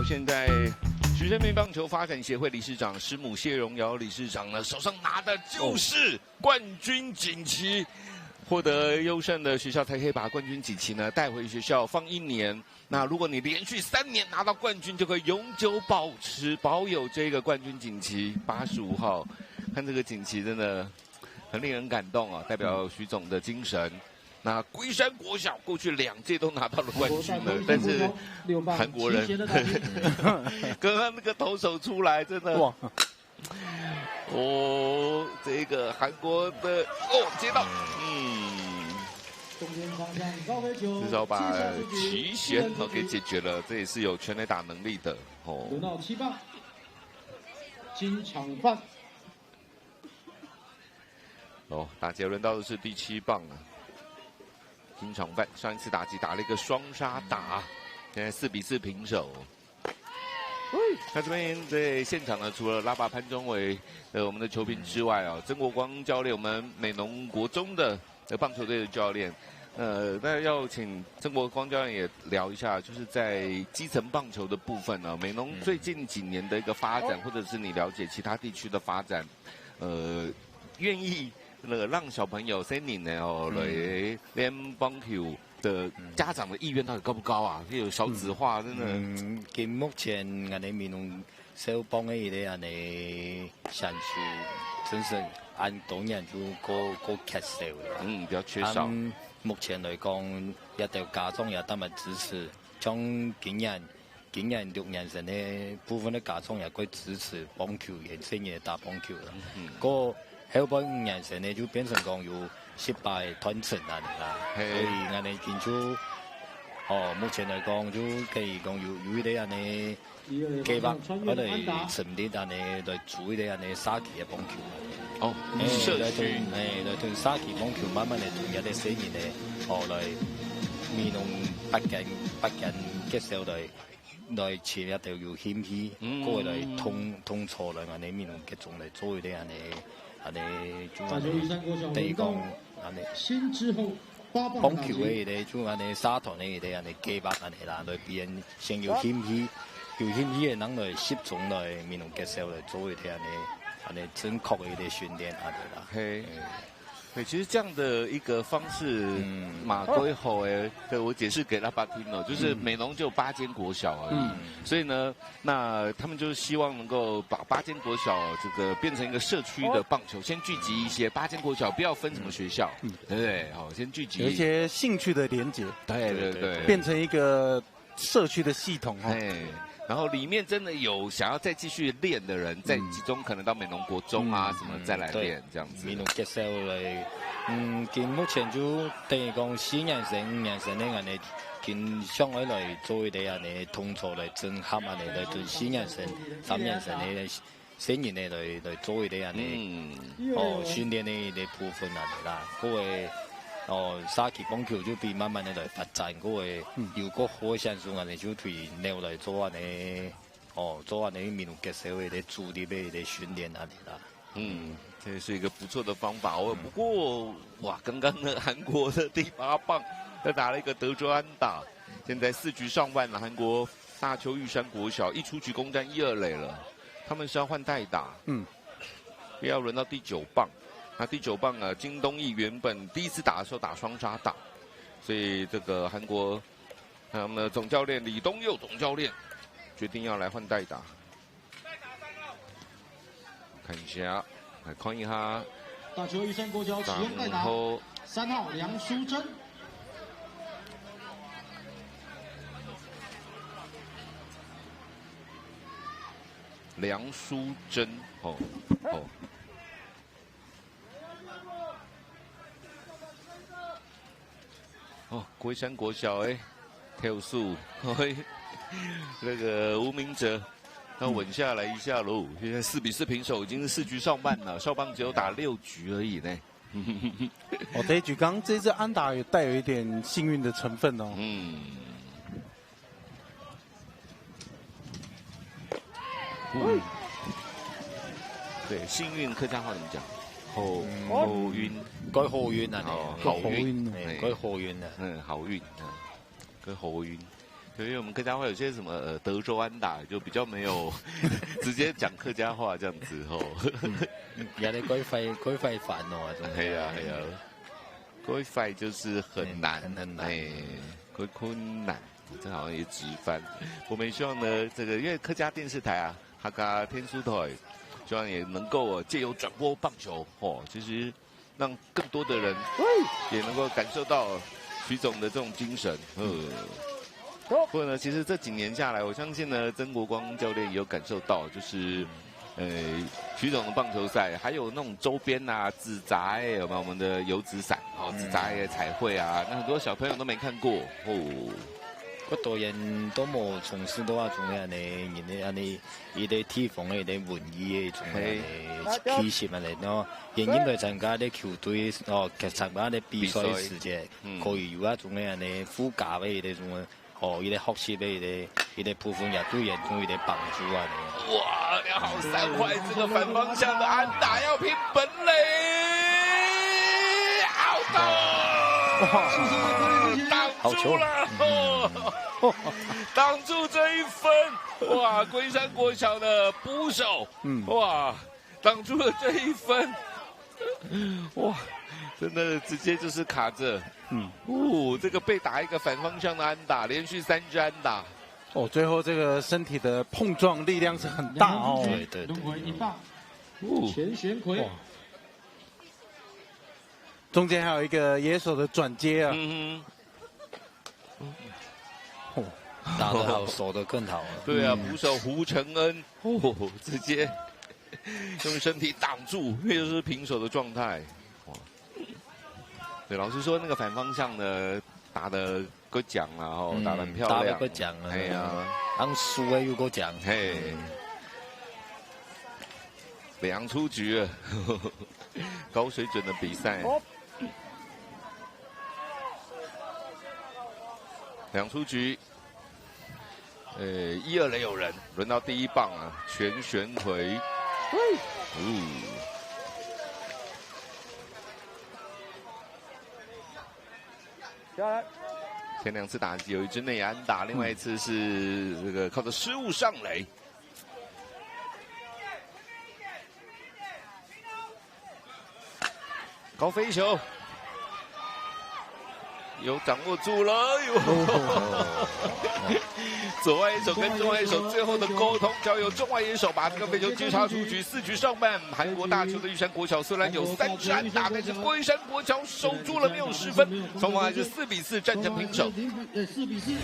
现在徐生明棒球发展协会理事长师母谢荣瑶理事长呢，手上拿的就是冠军锦旗。获得优胜的学校才可以把冠军锦旗呢带回学校放1年。那如果你连续3年拿到冠军，就可以永久保有这个冠军锦旗。85号，看这个锦旗真的很令人感动啊，代表徐总的精神。那龟山国小过去2届都拿到了冠军了，但是韩国人刚刚那个投手出来真的哇，哦，这个韩国的接到，至少把齐贤给解决了，这也是有全垒打能力的哦。轮到7棒，金场范。打劫轮到的是第7棒啊。金场范上一次打击打了一个双杀打，现在4-4平手。那这边在现场呢，除了拉巴潘中伟我们的球评之外啊，曾国光教练，我们美浓国中的棒球队的教练，那要请曾国光教练也聊一下，就是在基层棒球的部分呢，美浓最近几年的一个发展，或者是你了解其他地区的发展，愿意。让小朋友3年呢来练棒球的家长的意愿到底高不高啊？有少子化真的。跟目前我哋美浓小棒的一个安尼sản數，真是按當然就個缺少啦。比較缺少。目前來講，一條家長也得咪支持，將今年经验6年生的部分的家长也可以支持棒球，年轻人打棒球啦。個後半5年生呢就變成講有失敗斷層啊啦，所以我哋見出目前來講就可以講有一啲人呢計劃，我哋成立人呢來做一啲人呢沙期嘅棒球。哦，社區來同沙期棒球慢慢嚟同一啲新人呢，來面同北京接受來前一條要謙虛，嗰個來通錯來我哋面同結種來做一啲人呢。第二講，新之後棒球嘅嘢，就沙灘嘅嘢，計劃啦，來別人先要謙虛嘅人來攝種來面同結構來做一啲正確嘅訓練啦。对，其实这样的一个方式，马圭后对我解释给阿爸听了，就是美浓就8间国小而已，所以呢，那他们就是希望能够把8间国小这个变成一个社区的棒球，先聚集一些8间国小，不要分什么学校，对不对？好，先聚集有一些兴趣的连结，对，变成一个社区的系统然后里面真的有想要再继续练的人，再集中可能到美浓国中啊什么再来练这样子。美浓接受嚟，見目前就等於講4年生、5年生呢，我哋見上海嚟做一啲人哋通錯嚟整合啊，嚟對4年生、3年生呢新人呢嚟做一啲人哋訓練呢啲部分啊啦，嗰個。沙期棒球就變慢慢的來發展，嗰個如果好像是我哋就推留來做啊呢，做啊呢面同結社會的主力的訓練啊啦。這是一個不錯的方法哦。不過哇，剛剛呢韓國的第8棒又打了一個德州安打，現在4局上半了，韓國大邱玉山國小一出局攻佔1、2壘了，他們是要換代打，要輪到第9棒。那第9棒啊，金東義原本第一次打的時候打雙殺打，所以這個韓國他們的總教練李東佑總教練決定要來換代打。看一下，來看一下。大邱玉山國小啟用代打，3號梁淑珍。梁淑珍，龜山國小跳速，那個吳明哲要穩下來一下嘍。現在4比4平手，已經是4局上半了，少棒只有打6局而已呢。這一局剛這支安打也帶有一點幸運的成分哦。對，幸運客家話怎麼講？好運，該好運啊！好運，該好運啊！好運啊，該好運。因為我們客家話有些什麼德州安打，就比較沒有直接講客家話這樣子吼。有啲該費煩哦，係啊，該費就是很難，該困難，這好像也直翻。我們希望呢，這個因為客家電視台啊，客家天書台。希望也能夠借由轉播棒球其實讓更多的人也能夠感受到徐總的這種精神。不過呢，其實這幾年下來，我相信呢，曾國光教練也有感受到，就是徐總的棒球賽，還有那種周邊啊，紙紮有沒有我們的油紙傘紙紮彩繪啊，那很多小朋友都沒看過嗰度人都冇從事到啊，仲有人哋依啲地方嘅啲玩意嘅，仲有啲企業嚟咯。人因為參加啲球隊其實參加啲比賽時節，可以有啊，仲有人哋附加嘅啲種依啲學習嘅依啲部分也對人中有啲幫助啊。哇，2號3壞，這個反方向的安打要拼本壘 ，out！擋住了，擋住這一分，哇！龜山國小的捕手，哇，擋住了這一分，哇，真的直接就是卡着，這個被打一個反方向的安打，連續3支安打，最後這個身體的碰撞力量是很大哦，對，輪迴一棒，錢玄奎。中間還有一個野手的轉接啊，打得好，守得更好。对啊，捕手胡承恩直接用身体挡住，那就是平手的状态。哇，对，老实说，那个反方向呢打得够奖啦，打得很漂亮，打得够奖啊！哎呀，按输的又够奖，嘿，两出局了，高水准的比赛。两出局，1、2垒有人，轮到第一棒啊，全旋回，下来，前2次打击有一支内安打，另外一次是这个靠着失误上垒。高飞球。有掌握住了，左外野手跟中外野手最后的沟通，交由中外野手把这个飞球接插出局。4局上半，韩国大邱的玉山国小虽然有3支安打，但是龟山国小守住了，没有失分，双方还是4比4战成平手。4比4。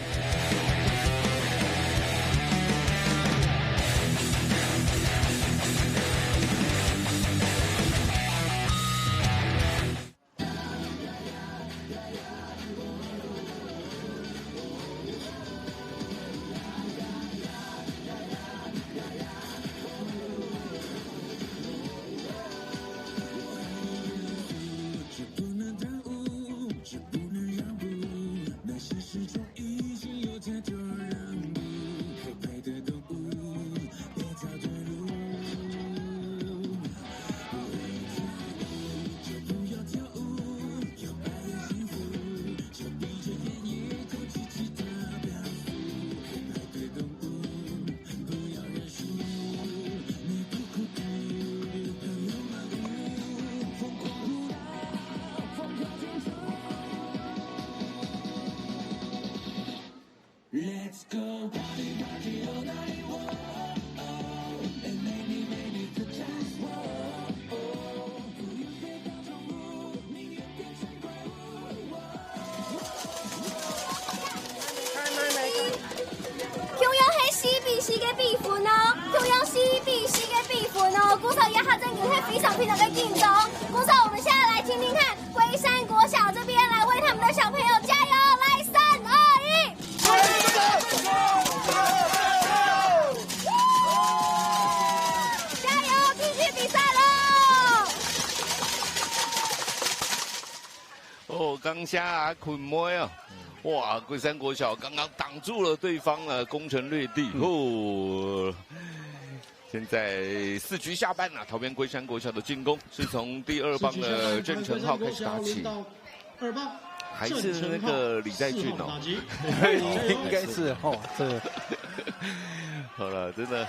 非常非常的紧张。鼓手，我们现在来听听看龟山国小这边来为他们的小朋友加油！来，3、2、1，加油！继续比赛喽！哦，刚下捆摸啊！哇，龟山国小刚刚挡住了对方的攻城略地哦。现在4局下半了，桃园龟山国小的进攻是从第2棒的郑成浩开始打起。2棒还是那个李在俊哦，应该是哦，这好了，真的。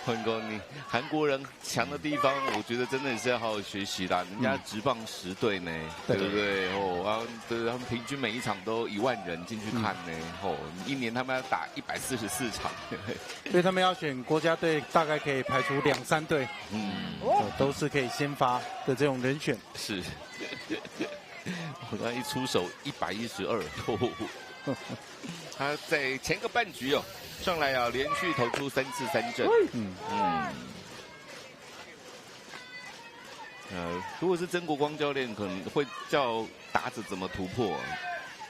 坤哥，你韩国人强的地方，我觉得真的是要好好学习啦。人家职棒10队呢，对不对？哦，然后对他们平均每一场都1万人进去看呢。哦，一年他们要打144场，所以他们要选国家队，大概可以排除2、3队，都是可以先发的这种人选。是，我刚一出手112，他在前个半局哦。上来啊，连续投出3次3振。如果是曾国光教练，可能会叫打者怎么突破，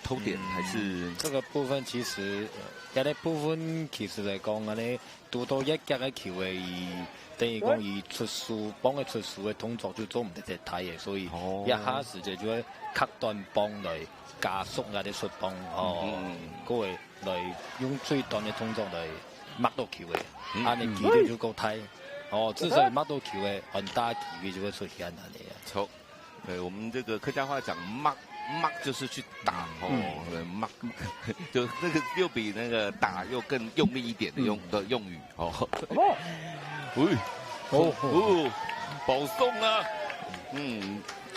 偷点还是这个部分其实，有啲部分其实来讲，安尼拄到一脚嘅球嘅，等於講以出數幫佢出數嘅動作就做唔得隻睇嘅，所以一下時就要cut斷幫嚟加速嗰啲出棒，嗰位嚟用最短嘅動作嚟抹到球嘅，安尼球就夠睇。之所以抹到球嘅，很大機會就會出現那裡啊。錯，對，我們這個客家話講抹就是去打抹就那個又比那個打又更用力一點的用語保送啊，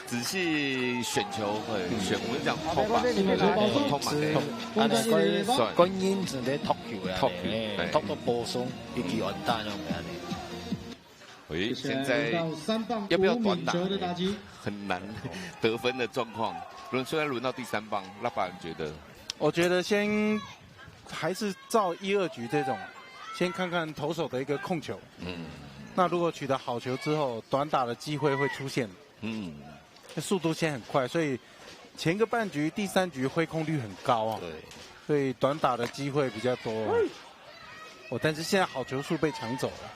仔細選球，選我們講拖把，關鍵是在托球啊，托到保送，一記完蛋了現在要不要短打？很難得分的狀況。雖然輪到第3棒，那把人覺得，我覺得先还是照1、2局这种，先看看投手的一个控球。那如果取得好球之后，短打的机会会出现。速度现在很快，所以前个半局、第3局挥空率很高啊。对，所以短打的机会比较多。但是现在好球数被抢走了。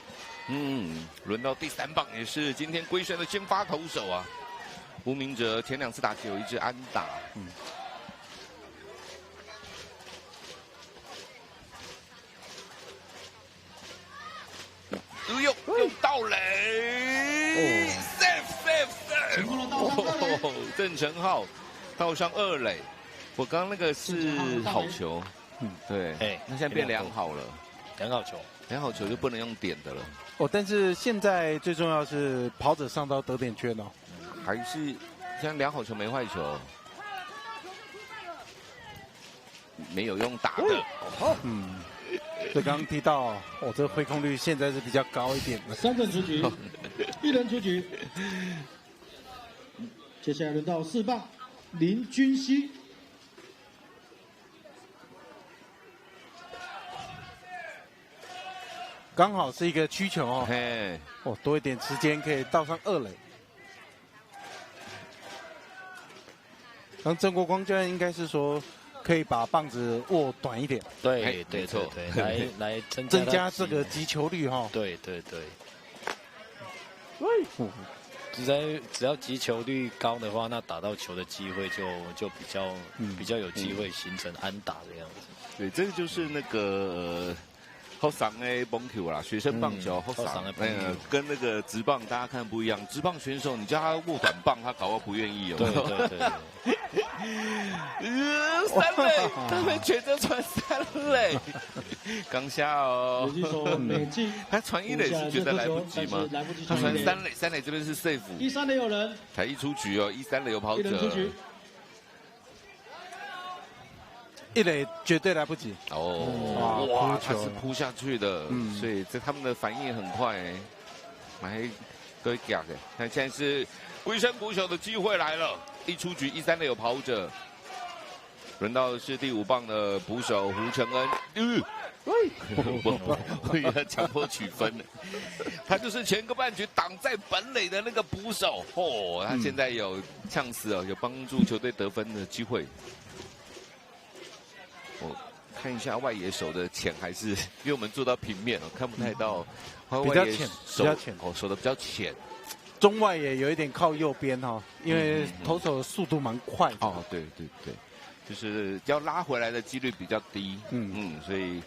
轮到第3棒，也是今天龟山的先发投手啊，吴明哲前2次打击有1支安打。用盗垒 ，safe， 郑成浩盗上2垒。我刚刚那个是好球，对，那现在变良好了，良好球就不能用点的了。但是现在最重要是跑者上到得点圈哦，还是像良好球没坏球，没有用打的。这刚刚提到，这个挥空率现在是比较高一点的。3振出局，1人出局。接下来轮到4棒林君熙。刚好是一个曲球哦，多一点时间可以倒上2垒。郑国光教练应该是说，可以把棒子握短一点。对，没错，来增加这个击球率哈。对。只要击球率高的话，那打到球的机会就比较有机会形成安打的样子。对，这个就是那个。好上的棒球啦，学生棒球好上的，跟那个职棒大家看不一样。职棒选手你叫他握短棒，他搞不好不愿意哦。对。3垒，他们全都传3垒，刚下哦。他传1垒是觉得来不及吗？他传3垒这边是 safe。第3垒有人，才1出局哦，3垒有跑者。1垒绝对来不及哇，他是扑下去的，所以他们的反应很快，还都假的。看现在是龟山国小的机会来了，1出局，3垒有跑者，轮到的是第5棒的捕手胡承恩，我以为他强迫取分了，他就是前个半局挡在本垒的那个捕手，他现在有呛死哦，有帮助球队得分的机会。我看一下外野手的浅还是，因为我们做到平面哦，看不太到。比较浅，比较浅守的比较浅。中外野有一点靠右边哈，因为投手的速度蛮快的。对，就是要拉回来的几率比较低。所以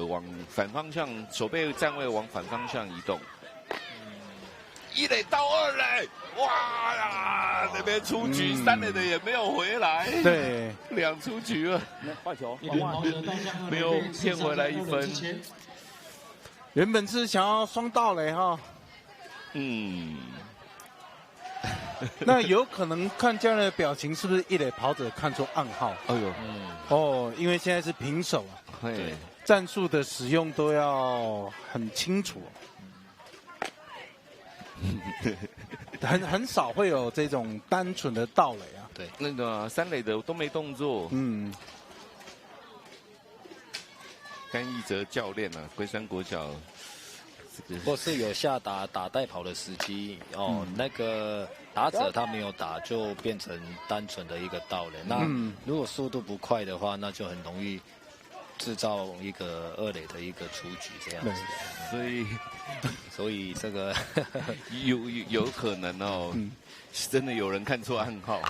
往反方向，守备站位往反方向移动。1垒到2垒，哇呀！那边出局，3垒的也没有回来。对，2出局了，坏球，没有骗回来1分。原本是想要双盗垒哈。那有可能看教练的表情，是不是1垒跑者看出暗号？因为现在是平手啊。对，战术的使用都要很清楚。很少会有这种单纯的盗垒啊。对，那个3垒的都没动作。甘义哲教练啊，龟山国小，或是有下打带跑的时机那个打者他没有打，就变成单纯的一个盗垒。那如果速度不快的话，那就很容易制造一个2垒的一个出局这样子。所以这个有可能哦，真的有人看错暗号。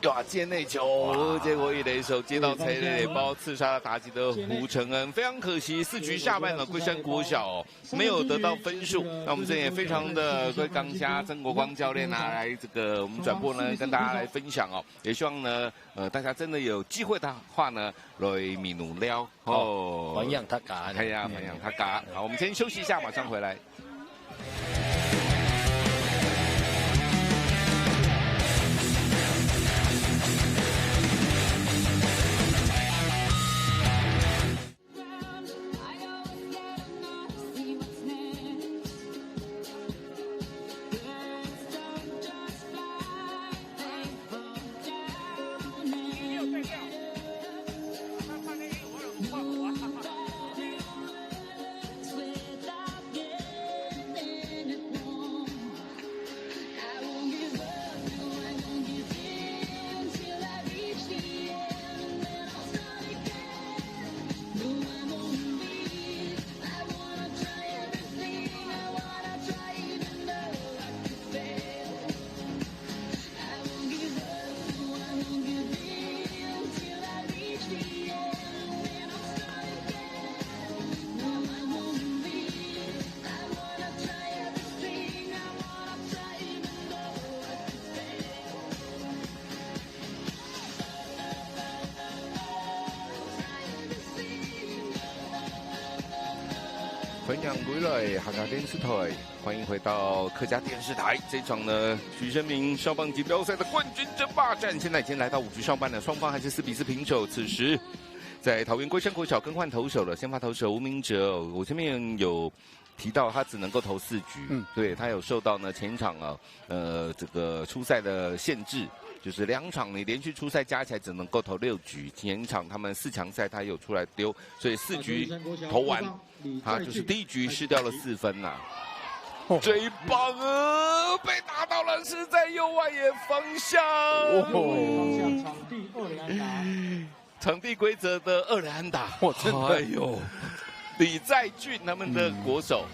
哇，接内球，结果1垒手接到踩垒包刺杀了打击的胡承恩，非常可惜，4局下半龟山国小没有得到分数。那我们这也非常的归刚加曾国光教练来这个我们转播呢，跟大家来分享哦。也希望呢，大家真的有机会的话呢，来米努撩环养他嘎，环养他嘎。好，我们先休息一下，马上回来。迎回来客家电视台，欢迎回到客家电视台。这场呢，许生明少棒锦标赛的冠军争霸战，现在已经来到5局上半了，双方还是4比4平手。此时，在桃园龟山国小更换投手了，先发投手吴明哲，我前面有提到他只能够投4局，对他有受到呢前一场啊，这个出赛的限制。就是2场你连续出赛加起来只能够投6局，前一场他们4强赛他有出来丢，所以4局投完，他就是第1局失掉了4分呐。这一棒被打到了是在右外野方向。场地2垒安打，场地规则的2垒安打。哎呦，李在俊他们的国手。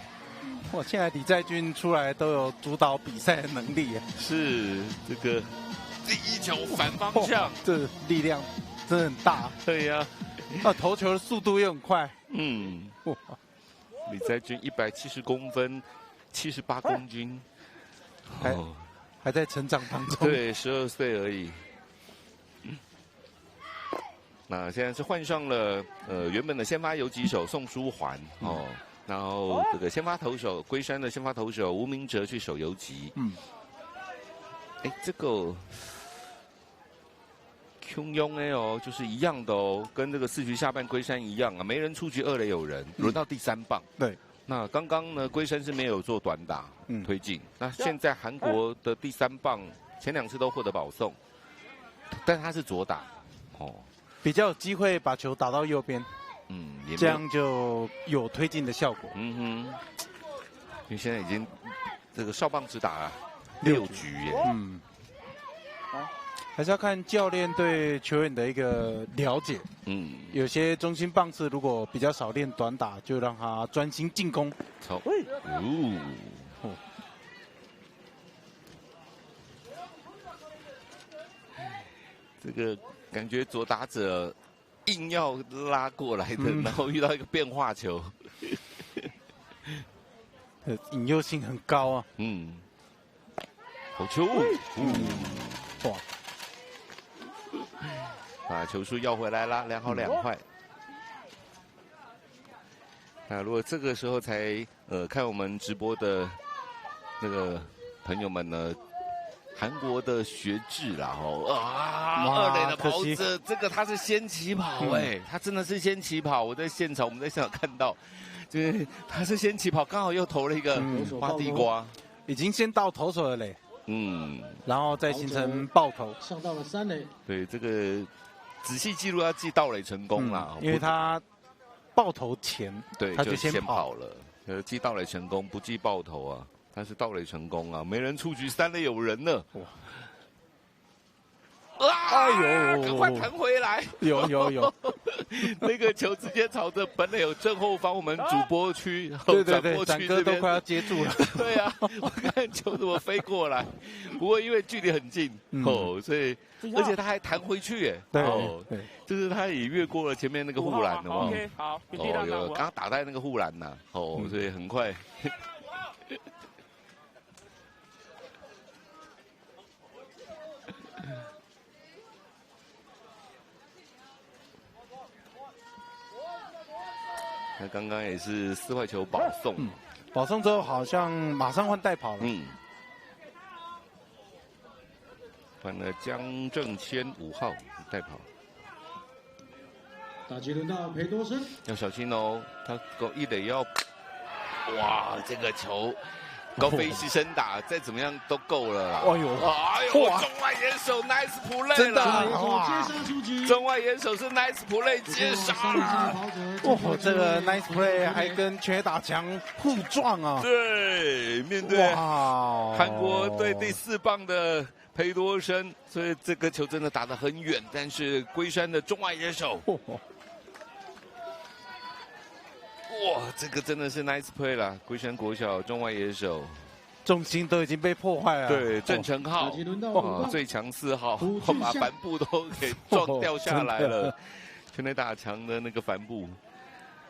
哇，现在李在俊出来都有主导比赛的能力。是这个。第1球反方向，这力量真的很大。对呀，投球的速度又很快。哇，李在俊170公分，78公斤，还在成长当中。对，12岁而已。那现在是换上了原本的先发游击手宋书桓哦，然后这个先发投手龟山的先发投手吴明哲去守游击。这个。trung庸哦，就是一样的哦，跟这个4局下半龟山一样啊，没人出局，2垒有人，轮到第3棒。对，那刚刚呢，龟山是没有做短打推进，那现在韩国的第3棒前2次都获得保送，但他是左打，比较有机会把球打到右边，这样就有推进的效果。因为现在已经这个少棒只打了6局耶。还是要看教练对球员的一个了解。有些中心棒次如果比较少练短打，就让他专心进攻。这个感觉左打者硬要拉过来的，然后遇到一个变化球，引诱性很高啊。好球！哇！把球数要回来啦，2好2坏。那如果这个时候才看我们直播的那个朋友们呢，韩国的学智啦2垒的跑者，这个他是先起跑他真的是先起跑。我们在现场看到，就是他是先起跑，刚好又投了一个花地瓜，已经先到投手了嘞。然后再形成爆头，上到了3垒。对，这个仔细记录要记盗垒成功啦，因为他爆头前，对，他就先跑了。记盗垒成功，不记爆头啊，他是盗垒成功啊，没人出局，3垒有人呢。哎呦，赶快弹回来！有，那个球直接朝着本垒有正后方我们主播区，对，展哥都快要接住了。对啊，我看球怎么飞过来，不过因为距离很近所以而且他还弹回去耶。对，就是他也越过了前面那个护栏的嘛。OK， 好，有刚刚打在那个护栏呐，所以很快。那刚刚也是4坏球保送，保送之后好像马上换代跑了。换了江正谦5号代跑。打击轮到裴多生，要小心哦，他1垒要，哇，这个球高飞牺牲打，再怎么样都够了啦。哎呦，中外野手 nice play 真的哇！中外野手是 nice play 接杀了。这个 nice play 还跟全垒打墙互撞啊。对，面对韩国队第4棒的裴多生，所以这个球真的打得很远，但是龟山的中外野手。哇，这个真的是 nice play 啦！龟山国小中外野手，重心都已经被破坏了。对，郑成浩，最强4号，把帆布都给撞掉下来了。全垒打墙的那个帆布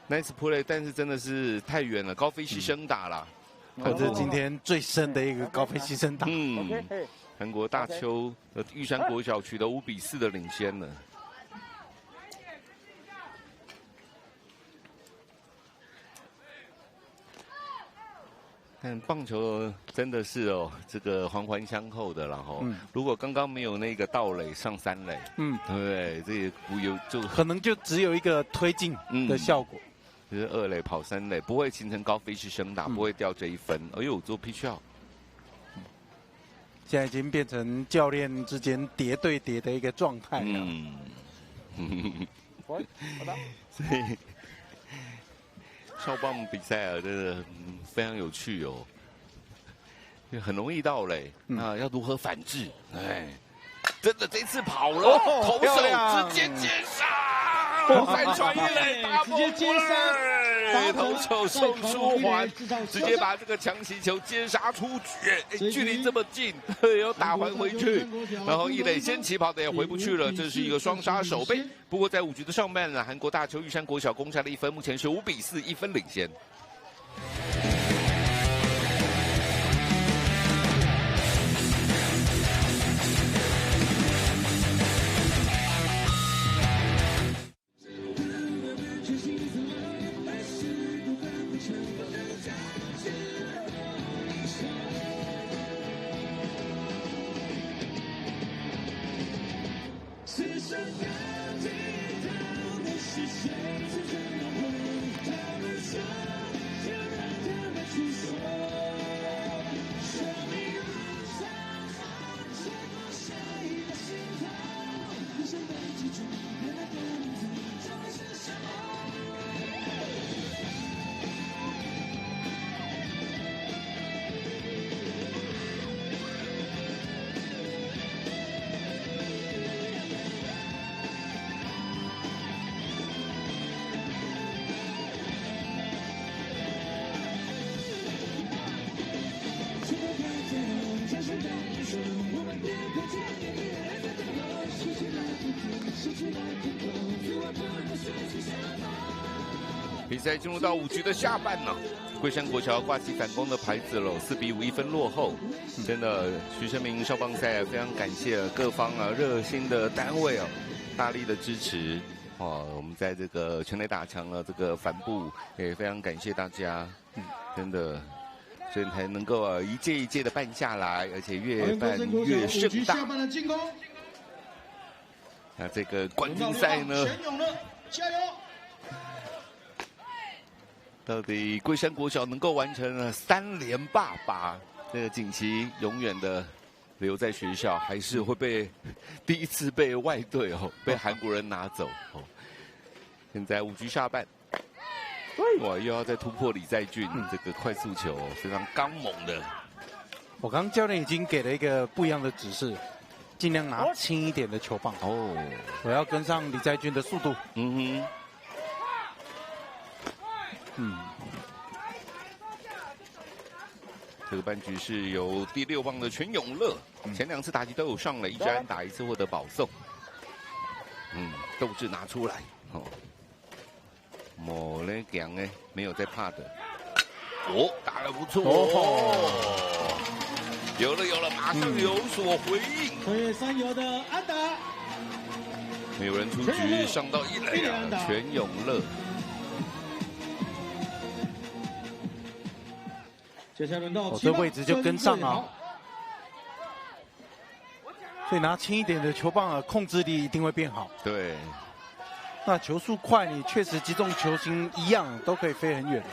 ，nice play， 但是真的是太远了，高飞牺牲打啦。这是今天最深的一个高飞牺牲打。韩国大邱玉山国小取得5比4的领先了。但棒球真的是哦，这个环环相扣的，然后，如果刚刚没有那个盗垒上3垒，对不对？这也不有就可能就只有一个推进的效果，就是2垒跑3垒，不会形成高飞式声打，不会掉这1分。哎呦，做 pitch out，现在已经变成教练之间叠对叠的一个状态了。所以。少棒比赛啊，真的非常有趣哦，很容易盗垒，那要如何反制？哎，真的这次跑了，投手直接接杀，3传1垒，直接接杀，投手送出环，直接把这个强袭球接杀出局，距离这么近，又打还回去，然后1垒先起跑的也回不去了，这是一个双杀守备。不过在5局的上半呢，韩国大邱玉山国小攻下了1分，目前是5比4，1分领先。比赛进入到5局的下半呢，桂山国桥挂起反攻的牌子了，4比5，1分落后。真的，徐胜明少棒赛非常感谢各方热心的单位大力的支持。我们在这个全垒打墙了这个帆布，也非常感谢大家。真的，所以才能够一届一届的办下来，而且越办越盛大。那这个冠军赛呢？加油！到底桂山国小能够完成了3连霸，把这个锦旗永远的留在学校，还是会被第一次被外队被韩国人拿走？现在5局下半，哇，又要再突破李在俊这个快速球，非常刚猛的。我刚刚教练已经给了一个不一样的指示，尽量拿轻一点的球棒。我要跟上李在俊的速度。这个半局是由第6棒的全永乐，前2次打击都有上垒，1支安打，1次获得保送。斗志拿出来，莫雷强呢没有在怕的，打得不错，有了，马上有所回应。推3游的安打，没有人出局，上到1垒啊，全永乐。接下来轮到这位置就跟上啊，所以拿轻一点的球棒控制力一定会变好。对，那球速快，你确实击中球心一样都可以飞很远。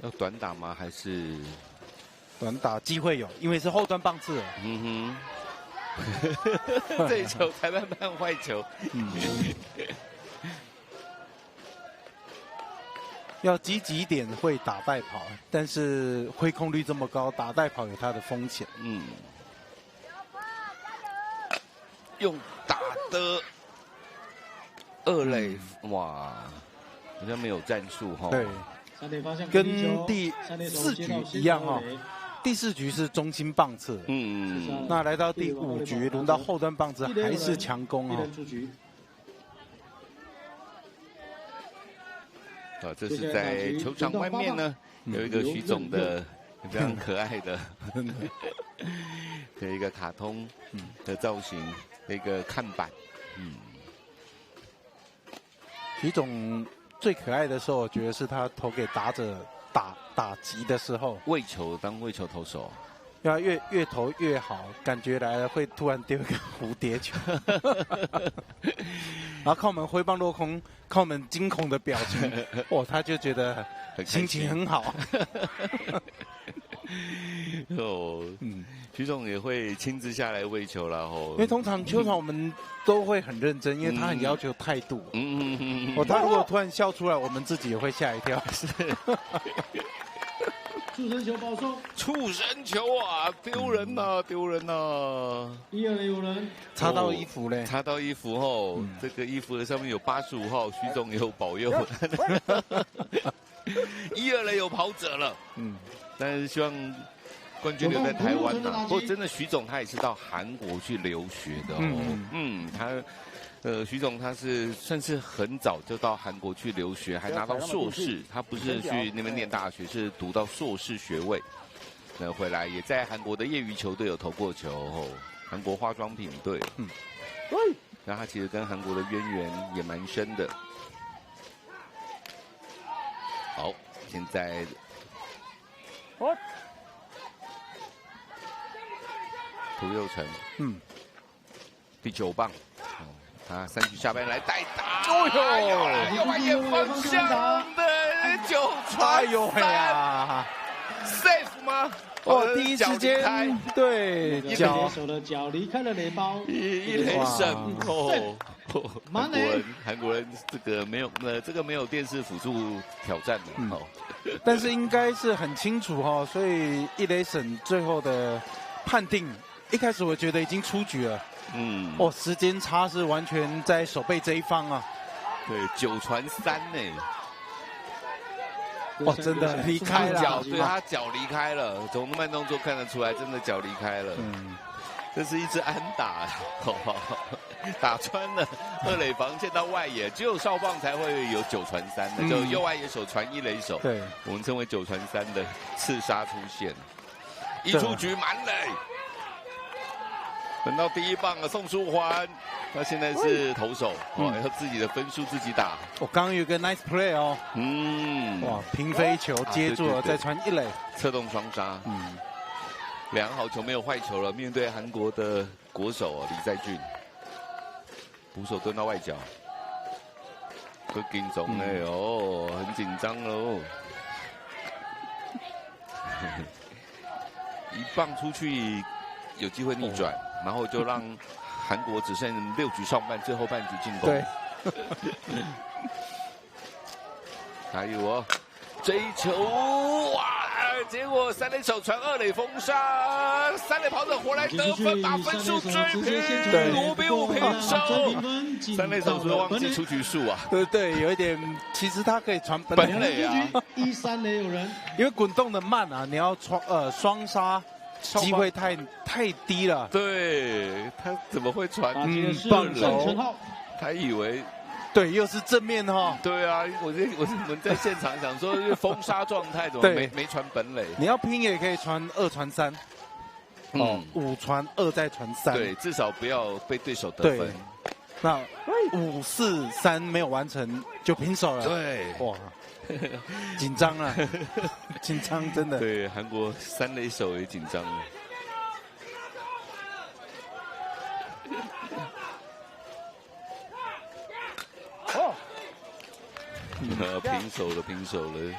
要短打吗？还是短打机会有，因为是后端棒次。这一球裁判判坏球。要积极一点会打带跑，但是挥空率这么高，打带跑有它的风险。用打的2垒，哇，好像没有战术对，跟第4局一样第4局是中心棒次，那来到第5局，轮到后端棒次还是强攻这是在球场外面呢，有一个徐总的非常可爱的一个卡通的造型的一个看板。徐总最可爱的时候，我觉得是他投给打者打击的时候，喂球当喂球投手。要越投越好，感觉来了会突然丢一个蝴蝶球，然后看我们挥棒落空，看我们惊恐的表情，他就觉得心情很好。徐总也会亲自下来喂球啦吼。因为通常球场我们都会很认真，因为他很要求态度。他如果突然笑出来，我们自己也会吓一跳。是。触身球保送，触身球啊，丢人呐，丢人呐！1、2垒有人，擦到衣服嘞，擦到衣服后，这个衣服的上面有85号，徐总也有保佑。1、2垒有跑者了，但是希望冠军留在台湾呐。不过真的，徐总他也是到韩国去留学的哦。他。徐总他是算是很早就到韩国去留学，还拿到硕士。他不是去那边念大学，是读到硕士学位。那回来也在韩国的业余球队有投过球，韩国化妆品队。那他其实跟韩国的渊源也蛮深的。好，现在涂佑成，第9棒。他3局下半来代打，右外野方向的9传3 ，safe 吗？第一时间对脚手的脚离开了垒包，一垒省韩国人这个没有电视辅助挑战的但是应该是很清楚所以一垒审最后的判定，一开始我觉得已经出局了。时间差是完全在守备这一方啊。对，9传3呢。真的离开了，对他脚离开了，从慢动作看得出来，真的脚离开了。这是一支安打，打穿了2垒防线到外野，只有少棒才会有9传3的，就右外野手传1垒手。对，我们称为9传3的刺杀出现，一出局满垒。等到第1棒了，宋书桓，他现在是投手，要自己的分数自己打。刚刚有个 nice play 平飞球接住了，再传1垒，策动双杀。2好球没有坏球了，面对韩国的国手李在俊，捕手蹲到外角，很紧张很紧张喽。一棒出去有机会逆转。然后就让韩国只剩6局上半，最后半局进攻。对，还有追球哇！结果3垒手传2垒封杀，3垒跑者活来得分，把分数追平，5比5平手。3垒手是忘记出局数啊？对，有一点，其实他可以传本垒啊。1、3垒有人，因为滚动的慢啊，你要双杀。机会太低了，对他怎么会传棒球？他以为对，又是正面对啊，我们在现场想说封杀状态，怎么没传本垒？你要拼也可以传2传3，5传2再传3，对，至少不要被对手得分。那5、4、3没有完成就平手了，对，哇。紧张了，紧张真的。对，韩国3垒手也紧张了。平手了。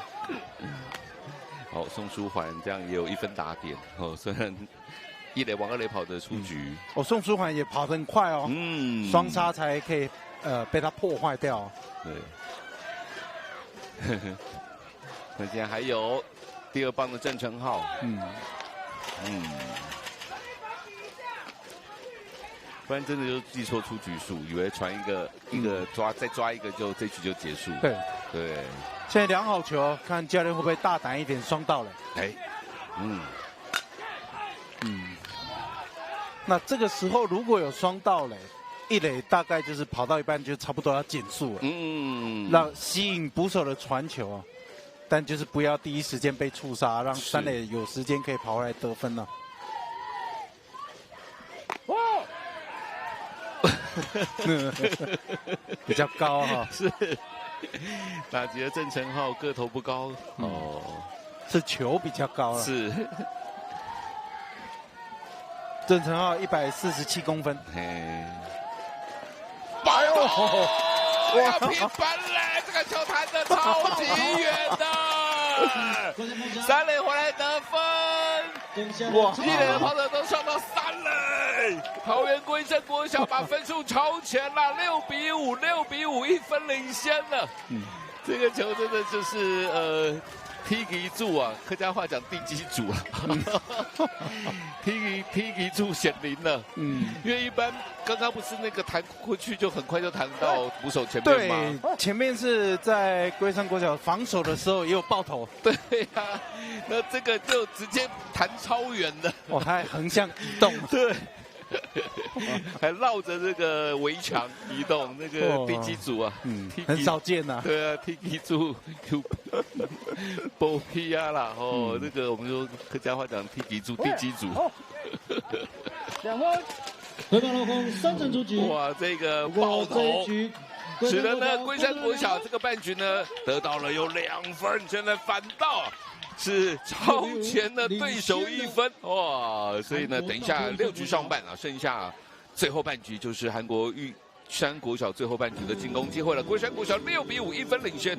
好，宋书桓这样也有1分打点虽然1垒往2垒跑的出局。宋书桓也跑得很快双杀才可以被他破坏掉。对。那现在还有第2棒的郑成浩，不然真的就记错出局数，以为传一个再抓一个就这局就结束。对，现在2好球，看教练会不会大胆一点双盗垒。那这个时候如果有双盗垒，1垒大概就是跑到一半就差不多要减速了，让吸引捕手的传球但就是不要第一时间被触杀，让3垒有时间可以跑回来得分了。比较高是，打击的郑成浩个头不高是球比较高了。是。郑成浩147公分。哎呦！哇，平分嘞！这个球弹得超级远的，三垒回来得分。哇！一垒的跑者都上到三垒，桃园龟山国小把分数超前了，6比5，一分领先了。这个球真的就是踢一柱啊，客家话讲地基主啊，踢一柱显灵了。因为一般刚刚不是那个弹过去就很快就弹到捕手前面吗？对，前面是在龟山国小防守的时候也有爆头。对呀，那这个就直接弹超远的。哦，它还横向移动。对。还绕着这个围墙移动，那个地基组啊，很少见呐。对啊，地基组有包皮啊啦，那个我们说客家话讲地基组，地基组。2分，回报老公3振出局。哇，这个爆头，使得呢龟山国小这个半局呢得到了有2分，现在反倒是超前了对手1分哇！所以呢，等一下6局上半啊，剩下最后半局就是韩国玉山国小最后半局的进攻机会了。龟山国小6比5，1分领先。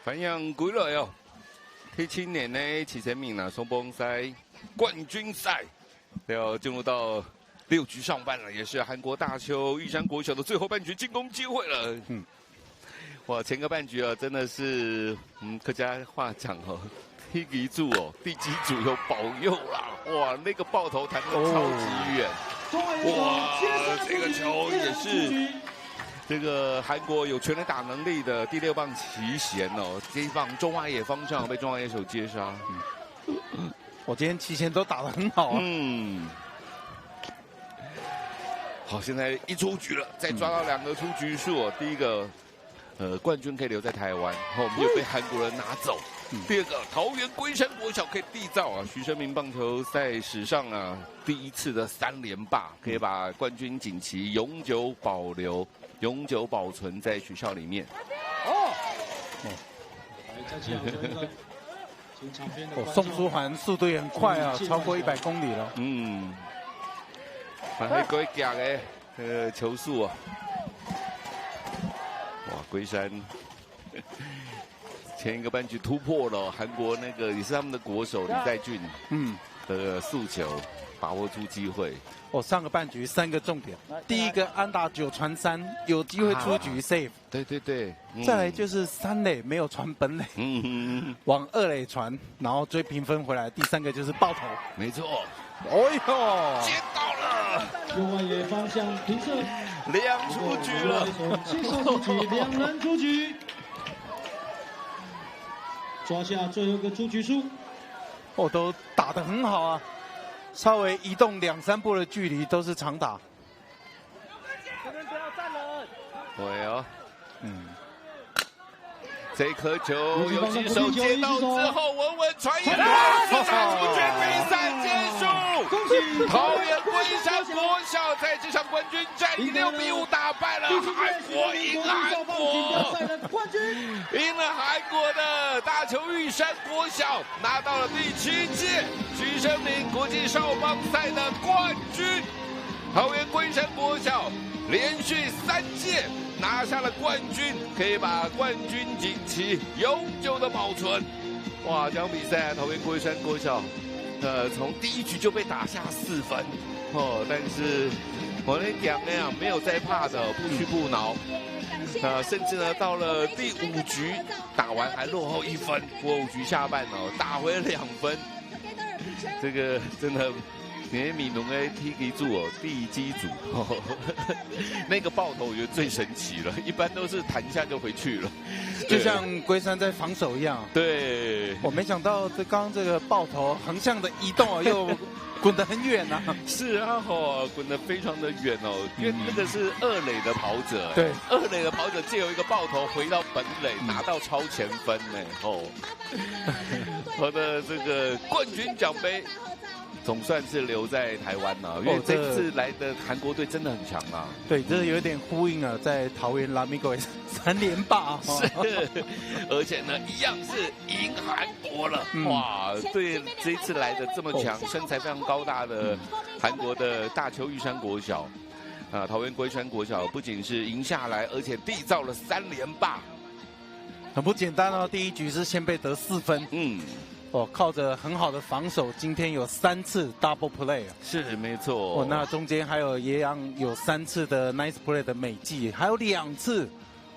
反映幾耐哦？呢青年呢，其實明啦，雙邦賽冠軍賽要進入到6局上半了，也是韓國大邱玉山國小的最後半局進攻機會了。哇，前個半局啊，真的是客家話講哦，踢一柱哦，地基主有保佑啦！哇，那個爆頭彈得超級遠，哇，這個球也是。这个韩国有全垒打能力的第6棒齐贤哦，这一棒中外野方向被中外野手接杀。我今天齐贤都打得很好啊。好，现在一出局了，再抓到2个出局数哦。第一个，冠军可以留在台湾，后没有被韩国人拿走。第二个，桃园龟山国小可以缔造啊徐生明棒球赛史上啊第1次的3连霸，可以把冠军锦旗永久保留。永久保存在学校里面。宋书涵速度也很快啊，超过100公里了。蛮会改脚的球速啊！哇，龟山前一个半局突破了韩国那个也是他们的国手李在俊的诉求，把握住机会。上个半局3个重点，第一个安打9传3，有机会出局 save。对对对，再来就是3垒没有传本垒，往2垒传，然后追平分回来。第3个就是爆头，没错。哎呦，接到了，右外野方向平射，2出局了，接受出局，2人出局，抓下最后一个出局数。都打得很好啊。稍微移动2、3步的距离都是长打。这边不要站人。对哦，这颗球游击手接到之后，稳稳传一传，出局，比赛结束。恭喜桃园龟山国小在这场冠军战以6比5打败了韩国，赢韩国，赢了韩国的大邱玉山国小，拿到了第7届徐生明国际少棒赛的冠军。桃园龟山国小连续3届拿下了冠军，可以把冠军锦旗永久的保存。哇，这场比赛桃园龟山国小，从第1局就被打下4分，但是我那讲呢没有在怕的，不屈不挠。甚至呢到了第5局打完还落后1分，不过5局下半打回2分，这个真的。连米农 A T K 组地基组那个爆头我觉得最神奇了，一般都是弹一下就回去了，就像龟山在防守一样。对，我没想到刚刚这个爆头横向的移动又滚得很远啊。是啊，滚得非常的远哦，因为那个是2垒的跑者，对，2垒的跑者借由一个爆头回到本垒，拿到超前分呢，我的这个冠军奖杯。总算是留在台湾了，因为这次来的韩国队真的很强啊。对，这有点呼应了，在桃园拉米狗3连霸。是，而且呢，一样是赢韩国了。哇，对，这一次来的这么强，身材非常高大的韩国的大邱玉山国小，桃园龟山国小不仅是赢下来，而且缔造了3连霸，很不简单哦。第1局是先被得4分，靠着很好的防守，今天有3次 double play 啊，是没错。那中间还有也有3次的 nice play 的美技，还有2次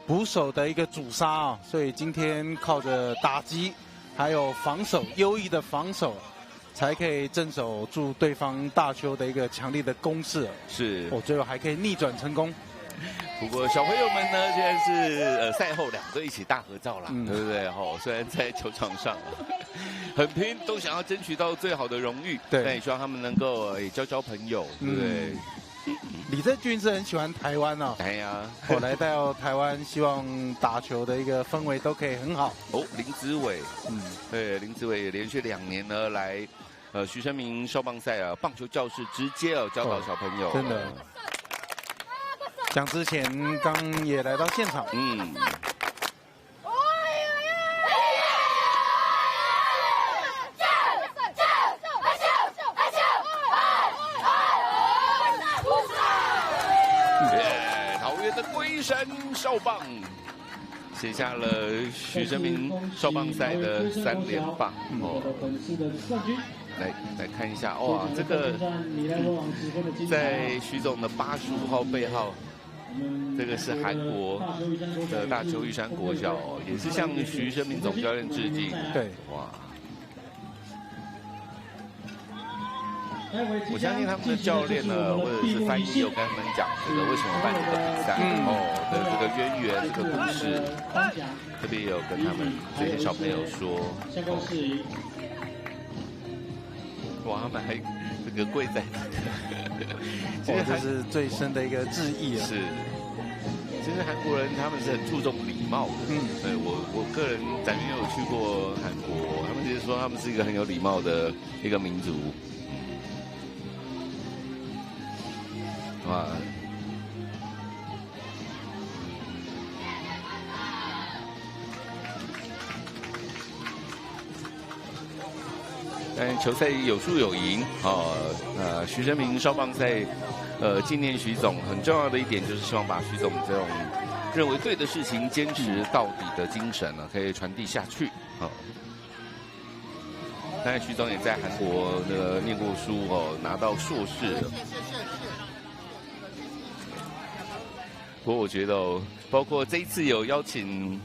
捕手的一个主杀啊，所以今天靠着打击还有防守优异的防守，才可以镇守住对方大邱的一个强力的攻势。是，最后还可以逆转成功。不过小朋友们呢，现在是赛后2队一起大合照啦，对不对？虽然在球场上很拼，都想要争取到最好的荣誉，但也希望他们能够也交朋友，对不对？李正俊是很喜欢台湾哦，哎呀，我来到台湾，希望打球的一个氛围都可以很好。林子伟，对，林子伟也连续2年呢来，徐生明少棒赛棒球教室直接教导小朋友，真的。像之前刚也来到现场，桃园的龟山少棒写下了徐生明少棒赛的3连霸。来看一下，哇，这个在徐总的85号背号。这个是韩国的大邱玉山国小，也是向徐生明总教练致敬。对，哇！我相信他们的教练呢，或者是翻译有跟他们讲这个为什么办这个比赛的这个渊源、这个故事，特别有跟他们这些小朋友说。哇，他们还这个跪在。其实这是最深的一个致意啊！是，其实韩国人他们是很注重礼貌的。对我个人展元有去过韩国，他们其实说他们是一个很有礼貌的一个民族。哇！但球赛有输有赢徐生明少棒赛，纪念徐总很重要的一点就是希望把徐总这种认为对的事情坚持到底的精神呢，可以传递下去。当然徐总也在韩国念过书拿到硕士。不过我觉得包括这一次有邀请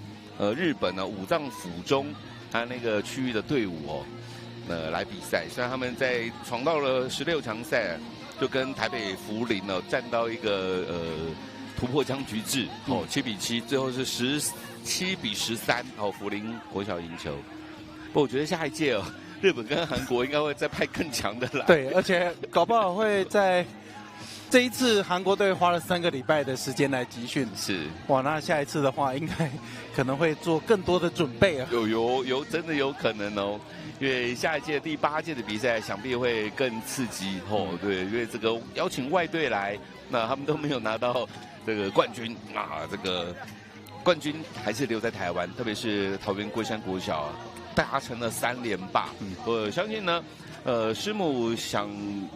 日本武藏府中他那个区域的队伍来比赛，虽然他们在闯到了16强赛，就跟台北福林战到一个突破僵局制7-7，最后是17-13福林国小赢球。不过我觉得下一届日本跟韩国应该会再派更强的来。对，而且搞不好会在这一次韩国队花了3个礼拜的时间来集训。是，哇，那下一次的话，应该可能会做更多的准备啊。有，真的有可能哦。因为下一届第8届的比赛想必会更刺激对，因为这个邀请外队来，那他们都没有拿到这个冠军啊，这个冠军还是留在台湾，特别是桃园龟山国小达成了3连霸。我相信呢，师母想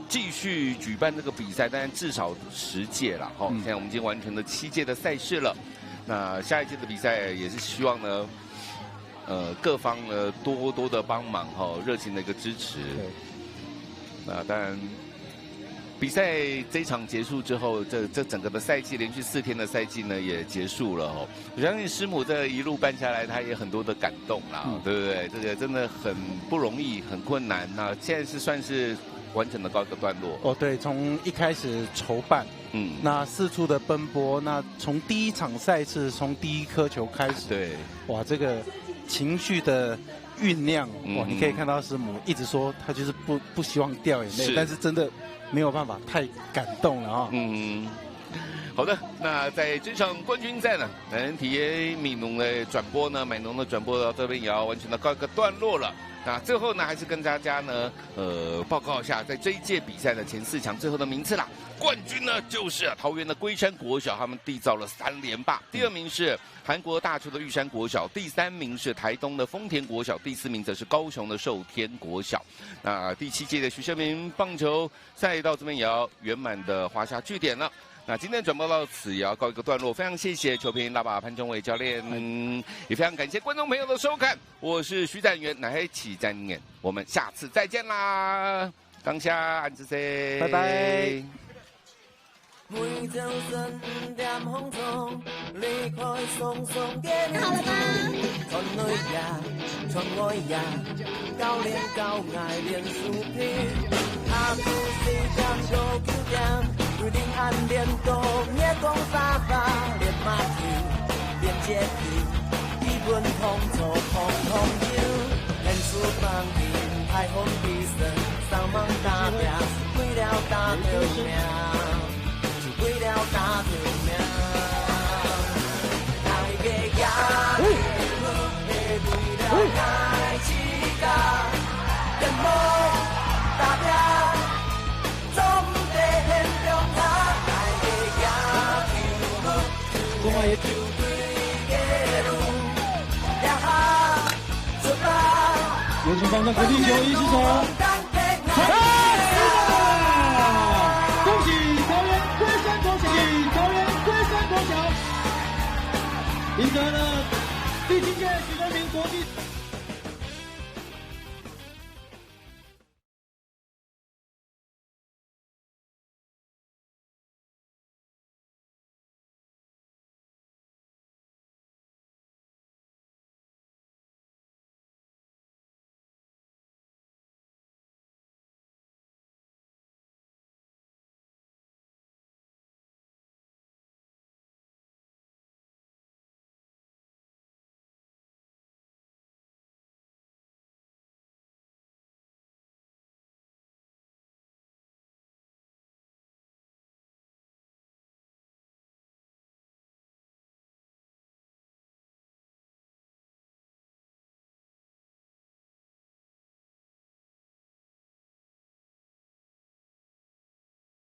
继续举办这个比赛，但至少10届了。现在我们已经完成了7届的赛事了。那下一届的比赛也是希望呢，各方呢多多的帮忙热情的一个支持。那当然，比赛这一场结束之后，这整个的赛季连续4天的赛季呢也结束了我相信师母这一路办下来，她也很多的感动啦，对不对？这个真的很不容易，很困难。那现在是算是完成了告一个段落。对，从一开始筹办，那四处的奔波，那从第一场赛事，从第一颗球开始，对，哇，这个情绪的酝酿，哇，你可以看到师母一直说她就是不希望掉眼泪，但是真的没有办法，太感动了好的，那在这场冠军战呢，男体美农的转播呢，美农的转播到这边也要完全的告一个段落了。那最后呢，还是跟大家呢，报告一下，在这一届比赛的前4强最后的名次啦。冠军呢就是桃园的龟山国小，他们缔造了3连霸。第2名是韩国大邱的玉山国小，第3名是台东的丰田国小，第4名则是高雄的寿天国小。那第7届的徐胜明棒球赛到这边也要圆满的画下句点了。那今天转播到此也要告一个段落，非常谢谢球评大把潘忠伟教练，也非常感谢观众朋友的收看，我是徐展元，乃起展演，我们下次再见啦，当下安之 C， 拜拜。好了吗？规定按连动，夜光沙发，连马蹄，连阶梯，基本通做通通有。人数放映，太空比赛，上网打拼，是为了打条命，是为了打条命。大家压力，是为了开始家，跟梦打拼。有请方丈肯定球1失手，恭喜桃园龟山国小，桃园龟山国小赢得了第7届徐德明国际。